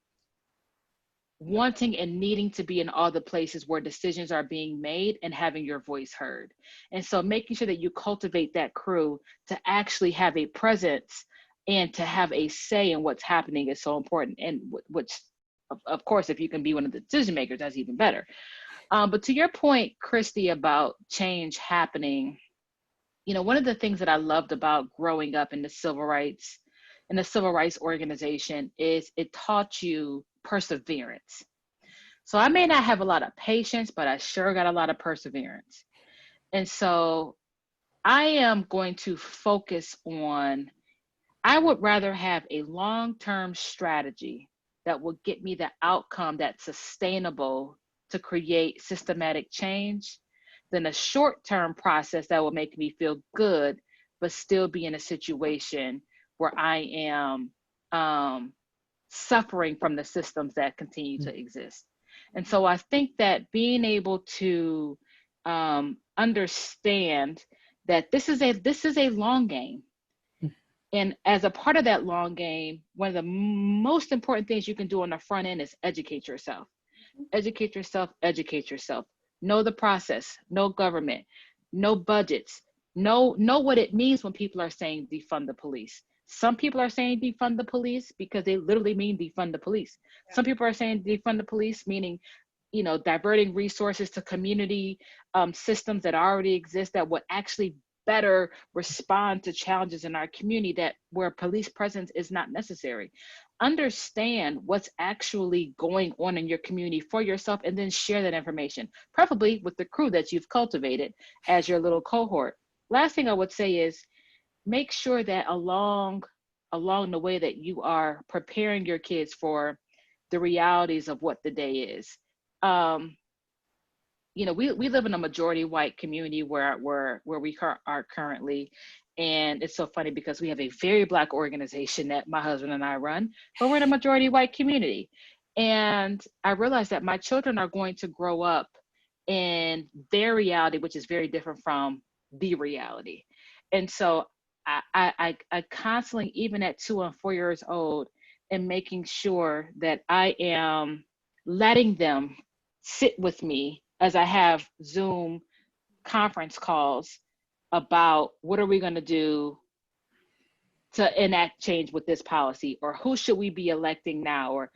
wanting and needing to be in all the places where decisions are being made and having your voice heard. And so making sure that you cultivate that crew to actually have a presence and to have a say in what's happening is so important. And which, of course, if you can be one of the decision makers, that's even better. But to your point, Kristi, about change happening, one of the things that I loved about growing up in the civil rights organization is it taught you perseverance. So I may not have a lot of patience, but I sure got a lot of perseverance. And so I am going to focus on, I would rather have a long-term strategy that will get me the outcome that's sustainable to create systematic change than a short-term process that will make me feel good, but still be in a situation where I am suffering from the systems that continue to exist. And so I think that being able to understand that this is a long game. And as a part of that long game, one of the most important things you can do on the front end is educate yourself. Educate yourself, educate yourself. know the process, know government, know budgets, know what it means when people are saying defund the police. Some people are saying defund the police because they literally mean defund the police. Some people are saying defund the police meaning, you know, diverting resources to community systems that already exist that would actually better respond to challenges in our community that where police presence is not necessary. Understand what's actually going on in your community for yourself, and then share that information, preferably with the crew that you've cultivated as your little cohort. Last thing I would say is make sure that along the way that you are preparing your kids for the realities of what the day is. You know, we live in a majority white community where we are currently. And it's so funny because we have a very Black organization that my husband and I run, but we're in a majority white community. And I realized that my children are going to grow up in their reality, which is very different from the reality. And so I constantly, even at 2 and 4 years old, am making sure that I am letting them sit with me as I have Zoom conference calls about what are we going to do to enact change with this policy, or who should we be electing now, or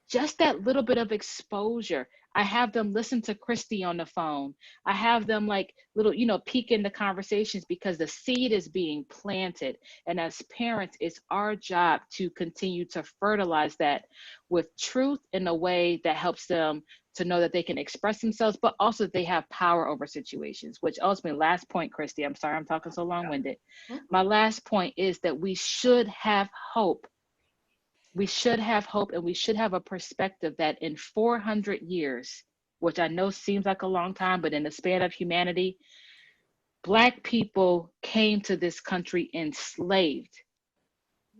just that little bit of exposure. I have them listen to Kristi on the phone. I have them like little, you know, peek in the conversations because the seed is being planted. And as parents, it's our job to continue to fertilize that with truth in a way that helps them to know that they can express themselves, but also that they have power over situations, which ultimately, last point, Kristi, I'm sorry I'm talking so long-winded. My last point is that we should have hope. We should have hope, and we should have a perspective that in 400 years, which I know seems like a long time, but in the span of humanity, Black people came to this country enslaved.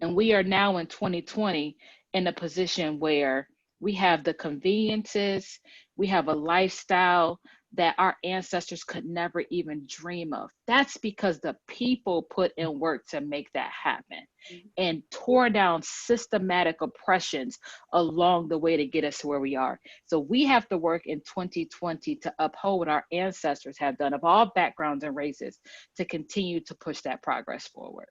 And we are now in 2020 in a position where we have the conveniences, we have a lifestyle that our ancestors could never even dream of. That's because the people put in work to make that happen and tore down systematic oppressions along the way to get us to where we are. So we have to work in 2020 to uphold what our ancestors have done of all backgrounds and races to continue to push that progress forward.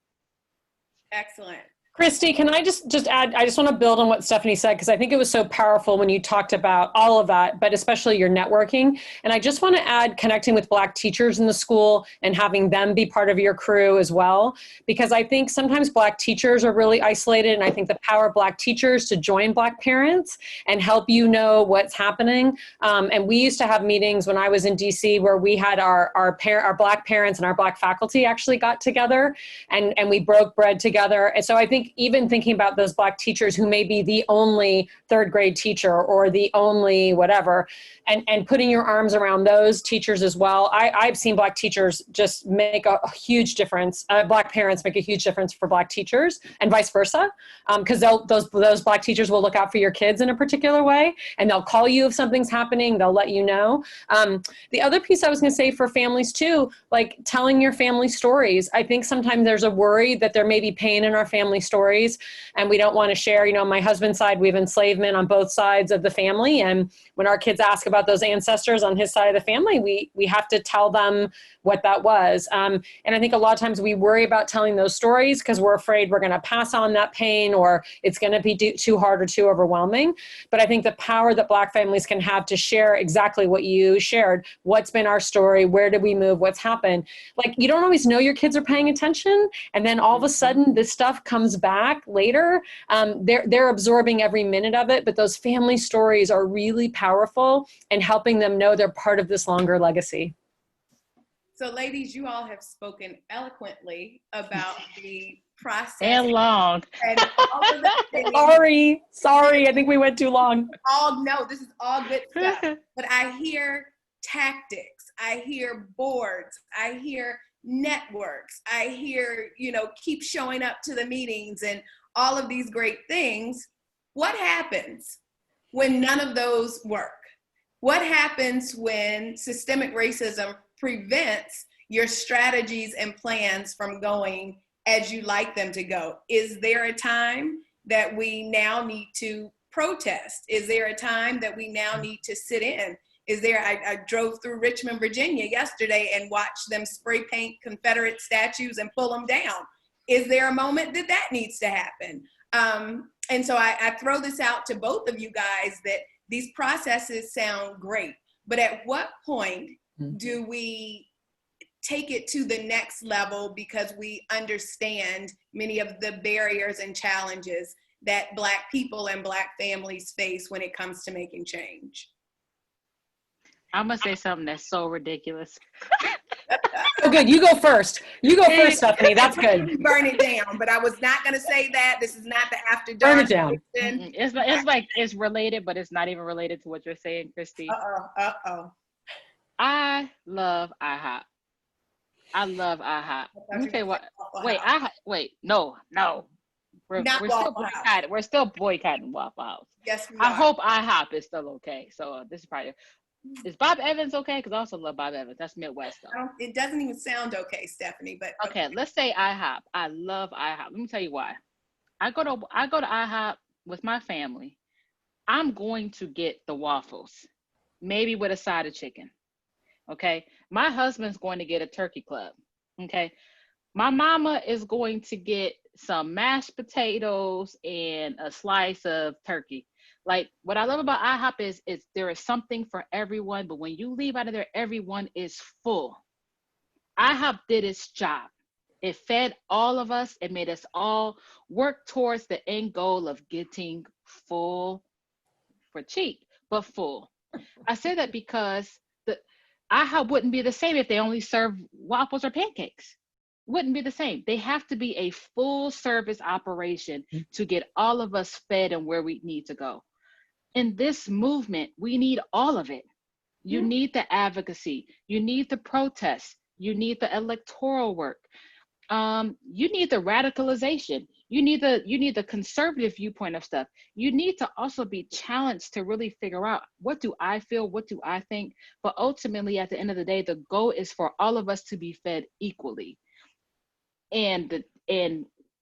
Excellent. Kristi, can I just add, I just want to build on what Stefanie said, because I think it was so powerful when you talked about all of that, but especially your networking. And I just want to add connecting with Black teachers in the school and having them be part of your crew as well, because I think sometimes Black teachers are really isolated. And I think the power of Black teachers to join Black parents and help you know what's happening. And we used to have meetings when I was in DC where we had our Black parents and our Black faculty actually got together and we broke bread together. And so I think even thinking about those Black teachers who may be the only third grade teacher or the only whatever, and putting your arms around those teachers as well. I've seen Black teachers just make a huge difference. Black parents make a huge difference for Black teachers and vice versa. Because those Black teachers will look out for your kids in a particular way, and they'll call you if something's happening, they'll let you know. The other piece I was gonna say for families too, like telling your family stories. I think sometimes there's a worry that there may be pain in our family stories and we don't want to share. You know, on my husband's side, we have enslavement on both sides of the family. And when our kids ask about those ancestors on his side of the family, we have to tell them what that was. And I think a lot of times we worry about telling those stories because we're afraid we're going to pass on that pain or it's going to be too hard or too overwhelming. But I think the power that Black families can have to share exactly what you shared, what's been our story, where did we move, what's happened. Like, you don't always know your kids are paying attention. And then all of a sudden this stuff comes back later. They're absorbing every minute of it, but those family stories are really powerful and helping them know they're part of this longer legacy. So ladies, you all have spoken eloquently about the process. And long. And all of the things. Sorry, I think we went too long. No, this is all good stuff. But I hear tactics, I hear boards, I hear networks, I hear, keep showing up to the meetings and all of these great things. What happens when none of those work? What happens when systemic racism prevents your strategies and plans from going as you like them to go? Is there a time that we now need to protest? Is there a time that we now need to sit in I drove through Richmond, Virginia yesterday and watched them spray paint Confederate statues and pull them down. Is there a moment that needs to happen? And so I throw this out to both of you guys that these processes sound great, but at what point do we take it to the next level because we understand many of the barriers and challenges that Black people and Black families face when it comes to making change? I'm gonna say something that's so ridiculous. Oh, good. You go first. You go first, Stephanie. That's good. Burn it down, but I was not going to say that. This is not the after Burn dark. it down. It's like it's related, but it's not even related to what you're saying, Kristi. I love IHOP. I love IHOP. Let me tell you what. No. We're still boycotting. We're still boycotting Waffle House. Yes, we I are. hope IHOP is still okay. So this is probably. Is Bob Evans okay? Because I also love Bob Evans. That's Midwest though. It doesn't even sound okay, Stephanie. But okay, let's say IHOP. I love IHOP. Let me tell you why. I go to IHOP with my family. I'm going to get the waffles, maybe with a side of chicken. Okay. My husband's going to get a turkey club. Okay. My mama is going to get some mashed potatoes and a slice of turkey. Like what I love about IHOP is there is something for everyone, but when you leave out of there, everyone is full. IHOP did its job. It fed all of us. It made us all work towards the end goal of getting full for cheap, but full. I say that because the IHOP wouldn't be the same if they only serve waffles or pancakes. Wouldn't be the same. They have to be a full service operation to get all of us fed and where we need to go. In this movement, we need all of it. You need the advocacy. You need the protests. You need the electoral work. You need the radicalization. You need the conservative viewpoint of stuff. You need to also be challenged to really figure out, what do I feel? What do I think? But ultimately, at the end of the day, the goal is for all of us to be fed equally. And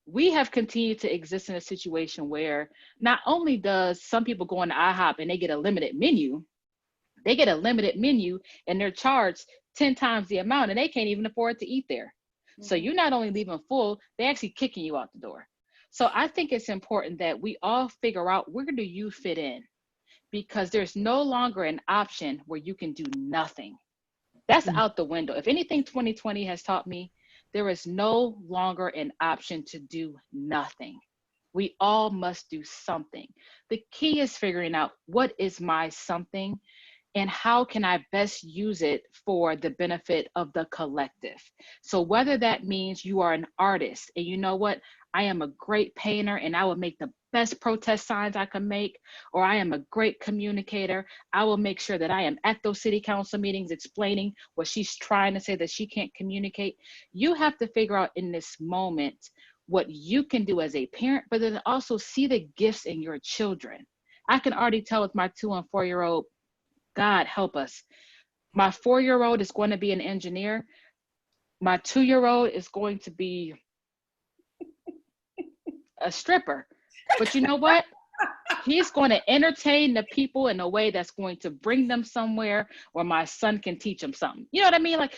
we have continued to exist in a situation where not only does some people go into IHOP and they get a limited menu and they're charged 10 times the amount and they can't even afford to eat there. So you're not only leaving full, they're actually kicking you out the door. So I think it's important that we all figure out, where do you fit in? Because there's no longer an option where you can do nothing. That's out the window. If anything 2020 has taught me, there is no longer an option to do nothing. We all must do something. The key is figuring out, what is my something and how can I best use it for the benefit of the collective? So whether that means you are an artist and you know what, I am a great painter and I will make the best protest signs I can make, or I am a great communicator, I will make sure that I am at those city council meetings explaining what she's trying to say that she can't communicate. You have to figure out in this moment what you can do as a parent, but then also see the gifts in your children. I can already tell with my 2 and 4-year-old, God help us. My 4-year-old is going to be an engineer. My 2-year-old is going to be a stripper. But you know what? He's going to entertain the people in a way that's going to bring them somewhere where my son can teach them something. You know what I mean? Like,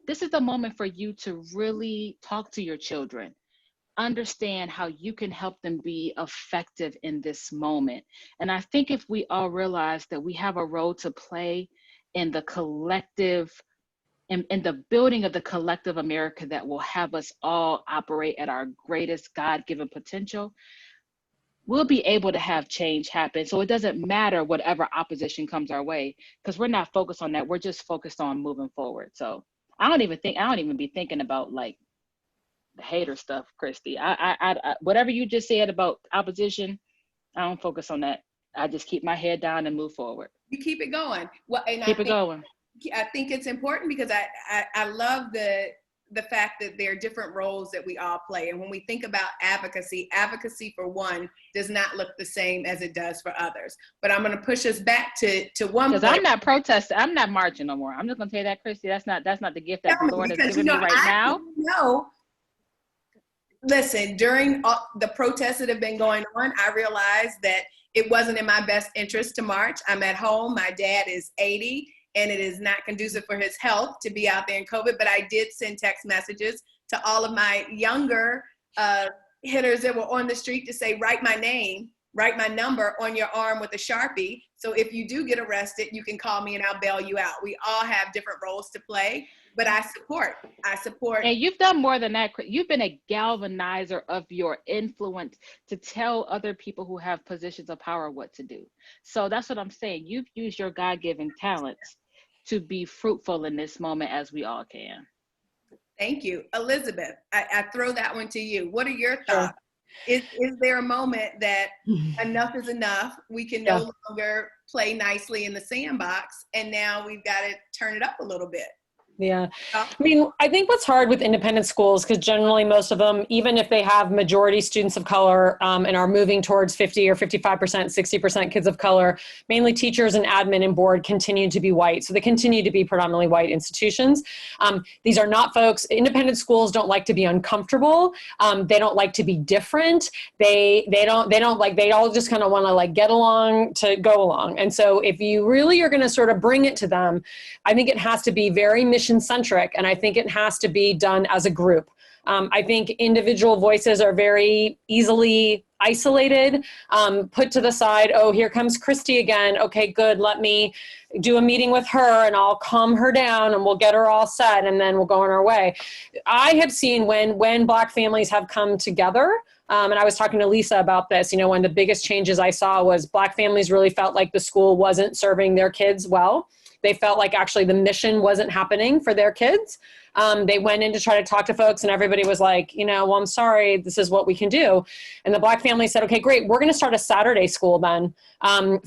this is the moment for you to really talk to your children. Understand how you can help them be effective in this moment. And I think if we all realize that we have a role to play in the collective, in the building of the collective America that will have us all operate at our greatest God-given potential, we'll be able to have change happen. So it doesn't matter whatever opposition comes our way, because we're not focused on that. We're just focused on moving forward. So I don't even be thinking about like the hater stuff, Kristi. I whatever you just said about opposition, I don't focus on that. I just keep my head down and move forward. You keep it going. Well, and keep it going. I think it's important because I love the fact that there are different roles that we all play. And when we think about advocacy for one does not look the same as it does for others. But I'm going to push us back to one. Because I'm not protesting. I'm not marching no more. I'm just going to tell you that, Kristi. That's not the gift that the Lord has given me right now. No. Listen, during the protests that have been going on, I realized that it wasn't in my best interest to march. I'm at home. My dad is 80, and it is not conducive for his health to be out there in COVID. But I did send text messages to all of my younger hitters that were on the street to say, write my name, write my number on your arm with a Sharpie. So if you do get arrested, you can call me and I'll bail you out. We all have different roles to play, but I support. And you've done more than that. You've been a galvanizer of your influence to tell other people who have positions of power what to do. So that's what I'm saying. You've used your God-given talents to be fruitful in this moment, as we all can. Thank you. Elizabeth, I throw that one to you. What are your thoughts? Is there a moment that enough is enough? We can no longer play nicely in the sandbox, and now we've got to turn it up a little bit. Yeah. I mean, I think what's hard with independent schools, because generally most of them, even if they have majority students of color and are moving towards 50 or 55%, 60% kids of color, mainly teachers and admin and board continue to be white. So they continue to be predominantly white institutions. These are not folks, independent schools don't like to be uncomfortable. They don't like to be different. They all just kind of want to like get along to go along. And so if you really are going to sort of bring it to them, I think it has to be very mission-centric, and I think it has to be done as a group. I think individual voices are very easily isolated, put to the side. Oh, here comes Kristi again. Okay, good. Let me do a meeting with her and I'll calm her down and we'll get her all set and then we'll go on our way. I have seen when Black families have come together, and I was talking to Lisa about this, one of the biggest changes I saw was Black families really felt like the school wasn't serving their kids well. They felt like actually the mission wasn't happening for their kids. They went in to try to talk to folks and everybody was like, well, I'm sorry, this is what we can do. And the Black family said, okay, great. We're going to start a Saturday school then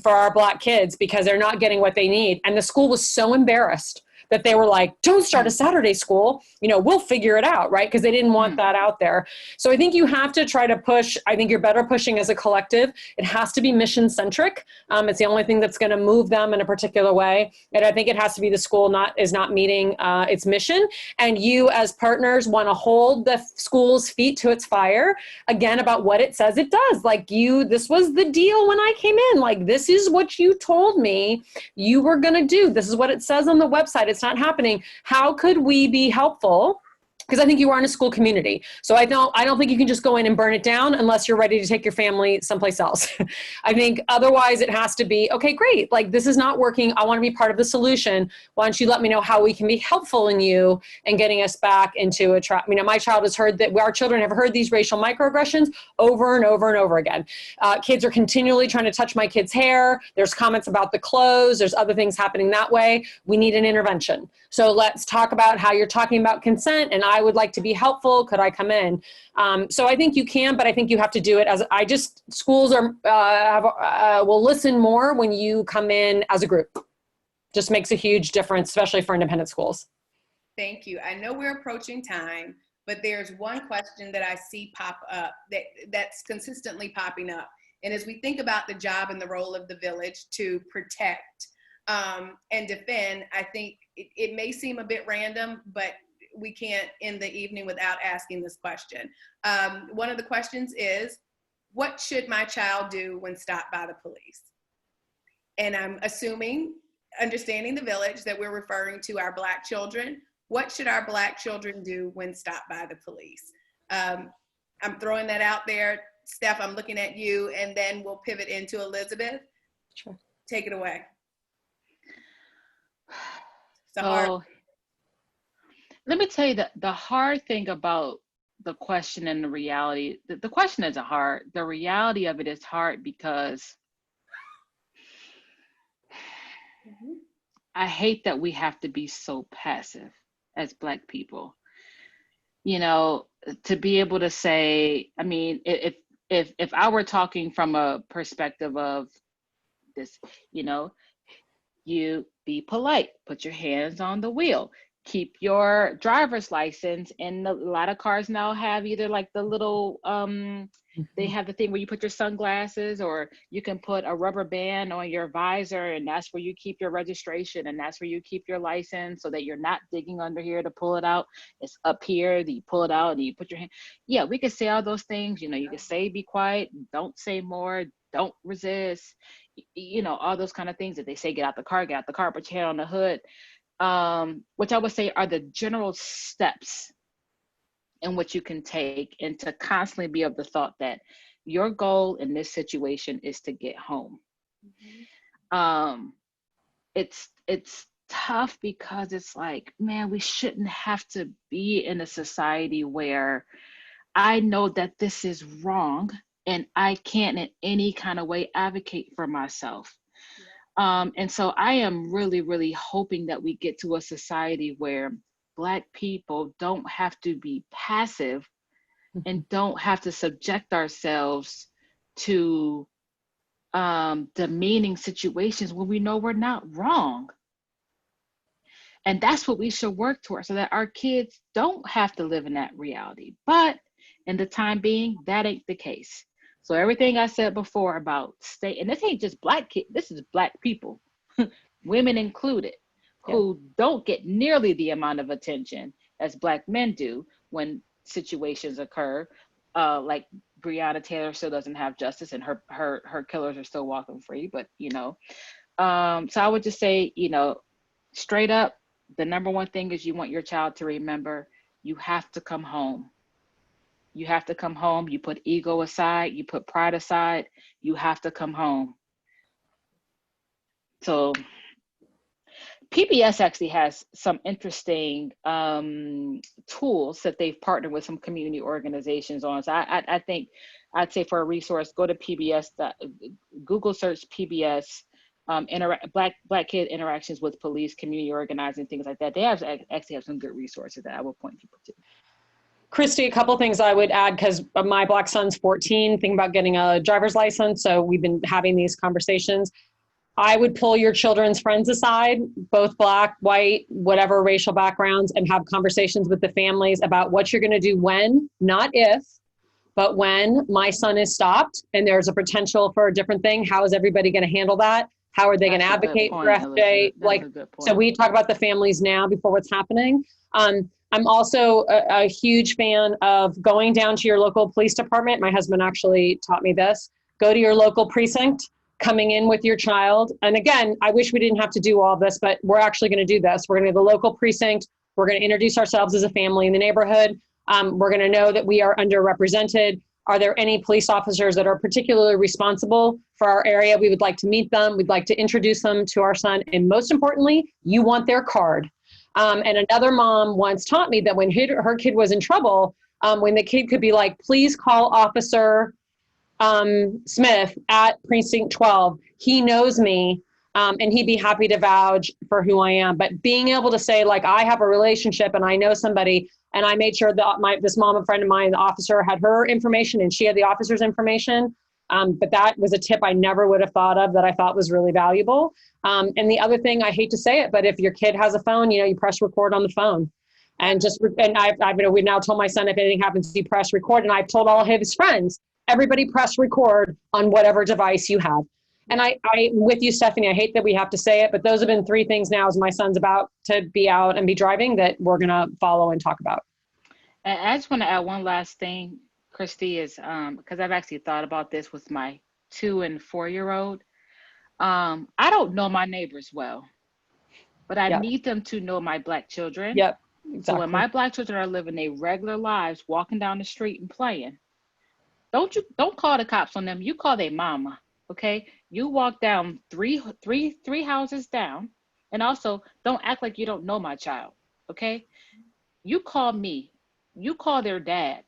for our Black kids because they're not getting what they need. And the school was so embarrassed that they were like, don't start a Saturday school, we'll figure it out, right? Because they didn't want that out there. So I think you have to try to push. I think you're better pushing as a collective. It has to be mission-centric. It's the only thing that's going to move them in a particular way. And I think it has to be the school is not meeting its mission. And you as partners want to hold the school's feet to its fire, again, about what it says it does. Like this was the deal when I came in. Like, this is what you told me you were going to do. This is what it says on the website. It's not happening. How could we be helpful? Because I think you are in a school community. So I don't think you can just go in and burn it down unless you're ready to take your family someplace else. I think otherwise it has to be, okay, great. Like, this is not working. I want to be part of the solution. Why don't you let me know how we can be helpful in you and getting us back into a track. My child has heard that our children have heard these racial microaggressions over and over and over again. Kids are continually trying to touch my kid's hair. There's comments about the clothes. There's other things happening that way. We need an intervention. So let's talk about how you're talking about consent, and I would like to be helpful. Could I come in? So I think you can, but I think you have to do it schools will listen more when you come in as a group. Just makes a huge difference, especially for independent schools. Thank you. I know we're approaching time, but there's one question that I see pop up that's consistently popping up. And as we think about the job and the role of the village to protect and defend, I think it may seem a bit random, but we can't end the evening without asking this question. One of the questions is, what should my child do when stopped by the police? And I'm assuming, understanding the village, that we're referring to our Black children. What should our Black children do when stopped by the police? I'm throwing that out there. Steph, I'm looking at you, and then we'll pivot into Elizabeth. Sure. Take it away. Let me tell you that the hard thing about the question and the reality, the question isn't hard. The reality of it is hard because I hate that we have to be so passive as Black people. To be able to say, if I were talking from a perspective of this, you be polite, put your hands on the wheel, keep your driver's license. And a lot of cars now have either like the little, they have the thing where you put your sunglasses, or you can put a rubber band on your visor, and that's where you keep your registration, and that's where you keep your license, so that you're not digging under here to pull it out. It's up here, that you pull it out and you put your hand. Yeah, we can say all those things. You know, you can say be quiet, don't say more, don't resist, you know, all those kind of things that they say. Get out the car, put your hand on the hood. Which I would say are the general steps in which you can take, and to constantly be of the thought that your goal in this situation is to get home. It's tough because it's like, man, we shouldn't have to be in a society where I know that this is wrong and I can't in any kind of way advocate for myself. And so I am really, really hoping that we get to a society where Black people don't have to be passive and don't have to subject ourselves to demeaning situations when we know we're not wrong. And that's what we should work towards, so that our kids don't have to live in that reality. But in the time being, that ain't the case. So everything I said before about stay, and this ain't just Black kids, this is Black people, women included, who don't get nearly the amount of attention as Black men do when situations occur. Like Breonna Taylor still doesn't have justice, and her killers are still walking free, but you know. So I would just say, you know, straight up, the number one thing is you want your child to remember, you have to come home. You have to come home. You put ego aside, you put pride aside, you have to come home. So PBS actually has some interesting tools that they've partnered with some community organizations on. So I think I'd say for a resource, go to PBS, Google search PBS, Black kid interactions with police, community organizing, things like that. They actually have some good resources that I will point people to. Kristi, a couple things I would add, because my Black son's 14, thinking about getting a driver's license. So we've been having these conversations. I would pull your children's friends aside, both Black, white, whatever racial backgrounds, and have conversations with the families about what you're going to do when, not if, but when my son is stopped and there's a potential for a different thing. How is everybody going to handle that? How are they going to advocate for FJ? So we talk about the families now before what's happening. I'm also a huge fan of going down to your local police department. My husband actually taught me this. Go to your local precinct, coming in with your child. And again, I wish we didn't have to do all this, but we're actually going to do this. We're going to the local precinct. We're going to introduce ourselves as a family in the neighborhood. We're going to know that we are underrepresented. Are there any police officers that are particularly responsible for our area? We would like to meet them. We'd like to introduce them to our son. And most importantly, you want their card. And another mom once taught me that when her kid was in trouble, when the kid could be like, please call Officer Smith at Precinct 12. He knows me, and he'd be happy to vouch for who I am. But being able to say, like, I have a relationship and I know somebody, and I made sure that this mom, a friend of mine, the officer, had her information and she had the officer's information. But that was a tip I never would have thought of that I thought was really valuable. And the other thing, I hate to say it, but if your kid has a phone, you know, you press record on the phone. And we've now told my son, if anything happens, you press record. And I've told all of his friends, everybody press record on whatever device you have. And I'm with you, Stefanie, I hate that we have to say it, but those have been 3 things now as my son's about to be out and be driving that we're going to follow and talk about. And I just want to add one last thing, Kristi, is because I've actually thought about this with my 2- and 4-year-old. I don't know my neighbors well, but I need them to know my Black children. Yep, exactly. So when my Black children are living their regular lives, walking down the street and playing, don't call the cops on them. You call their mama, okay? You walk down three houses down, and also don't act like you don't know my child, okay? You call me. You call their dad.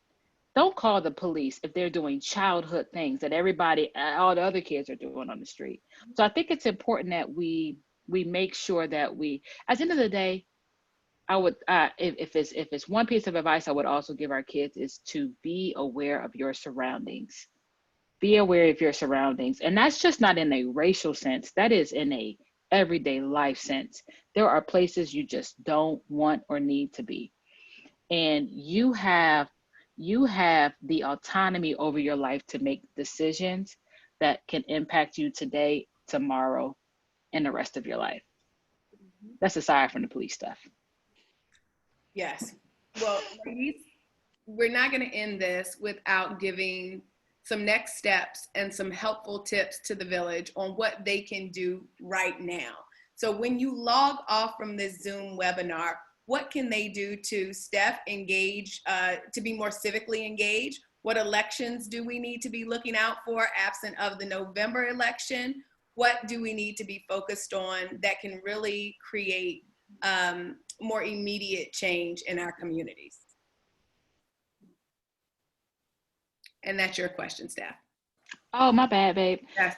Don't call the police if they're doing childhood things that all the other kids are doing on the street. So I think it's important that we make sure that we, at the end of the day, I would, if it's one piece of advice I would also give our kids is to be aware of your surroundings. Be aware of your surroundings. And that's just not in a racial sense. That is in a everyday life sense, there are places you just don't want or need to be. And you have the autonomy over your life to make decisions that can impact you today, tomorrow, and the rest of your life. That's aside from the police stuff. Yes. Well, ladies, we're not going to end this without giving some next steps and some helpful tips to the village on what they can do right now. So when you log off from this Zoom webinar, what can they do to, Steph, engage, to be more civically engaged? What elections do we need to be looking out for absent of the November election? What do we need to be focused on that can really create more immediate change in our communities? And that's your question, Steph. Oh, my bad, babe. Yes.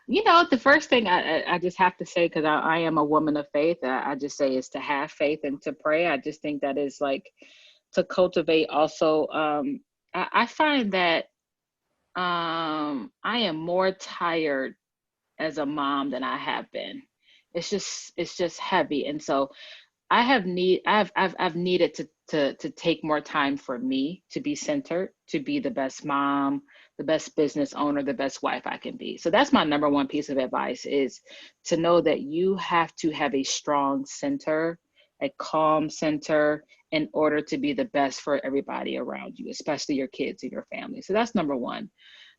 You know, the first thing I just have to say, because I am a woman of faith, I just say is to have faith and to pray. I just think that is like to cultivate also. I find that I am more tired as a mom than I have been. It's just heavy. And so I've needed to take more time for me to be centered, to be the best mom, the best business owner, the best wife I can be. So that's my number one piece of advice, is to know that you have to have a strong center, a calm center, in order to be the best for everybody around you, especially your kids and your family. So that's number one.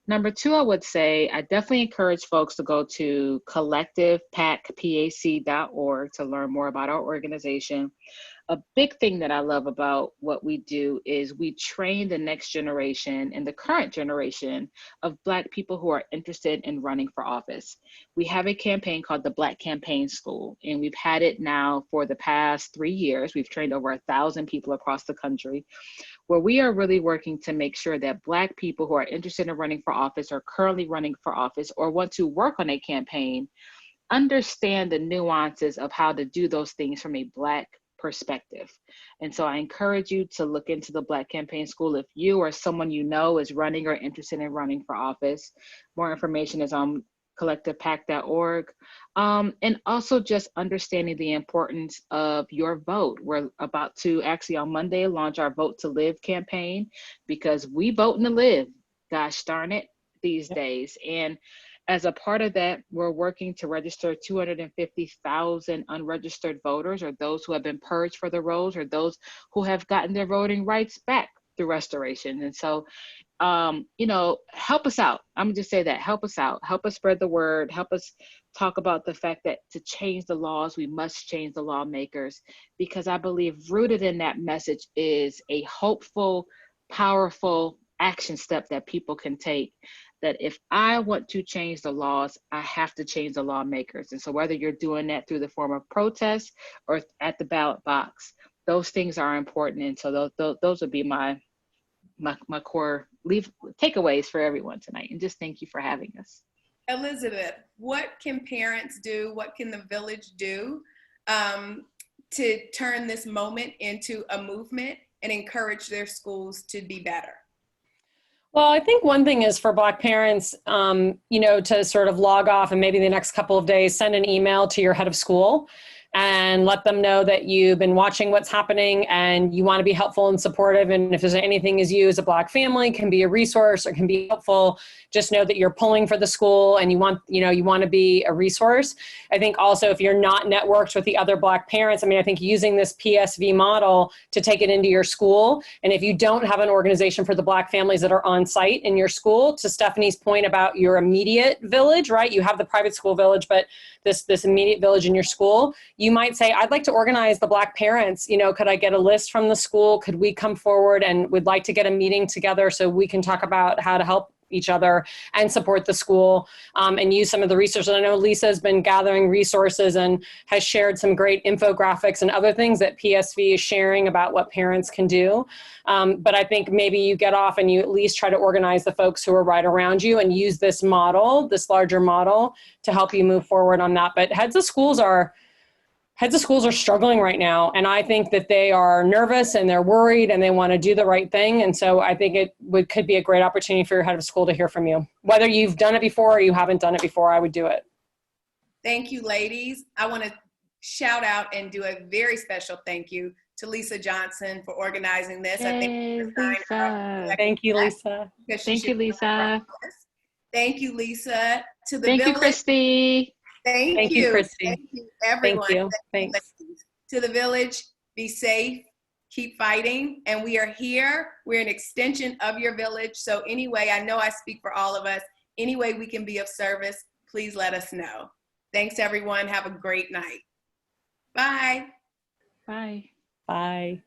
Number two, I would say I definitely encourage folks to go to collectivepac.org to learn more about our organization. A big thing that I love about what we do is we train the next generation and the current generation of Black people who are interested in running for office. We have a campaign called the Black Campaign School, and we've had it now for the past 3 years. We've trained over 1,000 people across the country, where we are really working to make sure that Black people who are interested in running for office or currently running for office or want to work on a campaign understand the nuances of how to do those things from a Black perspective. And so I encourage you to look into the Black Campaign School if you or someone you know is running or interested in running for office. More information is on collectivepac.org. And also just understanding the importance of your vote. We're about to actually on Monday launch our Vote to Live campaign, because we voting to live, gosh darn it, these days. And as a part of that, we're working to register 250,000 unregistered voters, or those who have been purged for the rolls, or those who have gotten their voting rights back through restoration. And so, you know, help us out. I'm gonna just say that, help us out, help us spread the word, help us talk about the fact that to change the laws, we must change the lawmakers, because I believe rooted in that message is a hopeful, powerful action step that people can take. That if I want to change the laws, I have to change the lawmakers. And so whether you're doing that through the form of protest or at the ballot box, those things are important. And so those would be my core takeaways for everyone tonight. And just thank you for having us. Elizabeth, what can parents do? What can the village do to turn this moment into a movement and encourage their schools to be better? Well, I think one thing is for Black parents, you know, to sort of log off and maybe the next couple of days, send an email to your head of school and let them know that you've been watching what's happening and you want to be helpful and supportive. And if there's anything as you as a Black family can be a resource or can be helpful, just know that you're pulling for the school and you want to be a resource. I think also if you're not networked with the other Black parents, I mean, I think using this PSV model to take it into your school. And if you don't have an organization for the Black families that are on site in your school, to Stefanie's point about your immediate village, right? You have the private school village, but this immediate village in your school, you might say, I'd like to organize the Black parents. You know, could I get a list from the school? Could we come forward and would like to get a meeting together so we can talk about how to help each other and support the school and use some of the resources. I know Lisa has been gathering resources and has shared some great infographics and other things that PSV is sharing about what parents can do. But I think maybe you get off and you at least try to organize the folks who are right around you and use this model, this larger model, to help you move forward on that. But heads of schools are struggling right now. And I think that they are nervous and they're worried and they want to do the right thing. And so I think it could be a great opportunity for your head of school to hear from you. Whether you've done it before or you haven't done it before, I would do it. Thank you, ladies. I want to shout out and do a very special thank you to Lisa Johnson for organizing this. I think Yay, Lisa. Thank you, Lisa. Thank you, Lisa. Thank you, Lisa. To the Thank you, village. Kristi. Thank you, Kristi. Thank you, everyone. Thank you. Thank you, Thanks. ladies. To the village, be safe, keep fighting, and we are here. We're an extension of your village. So anyway, I know I speak for all of us. Any way we can be of service, please let us know. Thanks, everyone. Have a great night. Bye. Bye. Bye.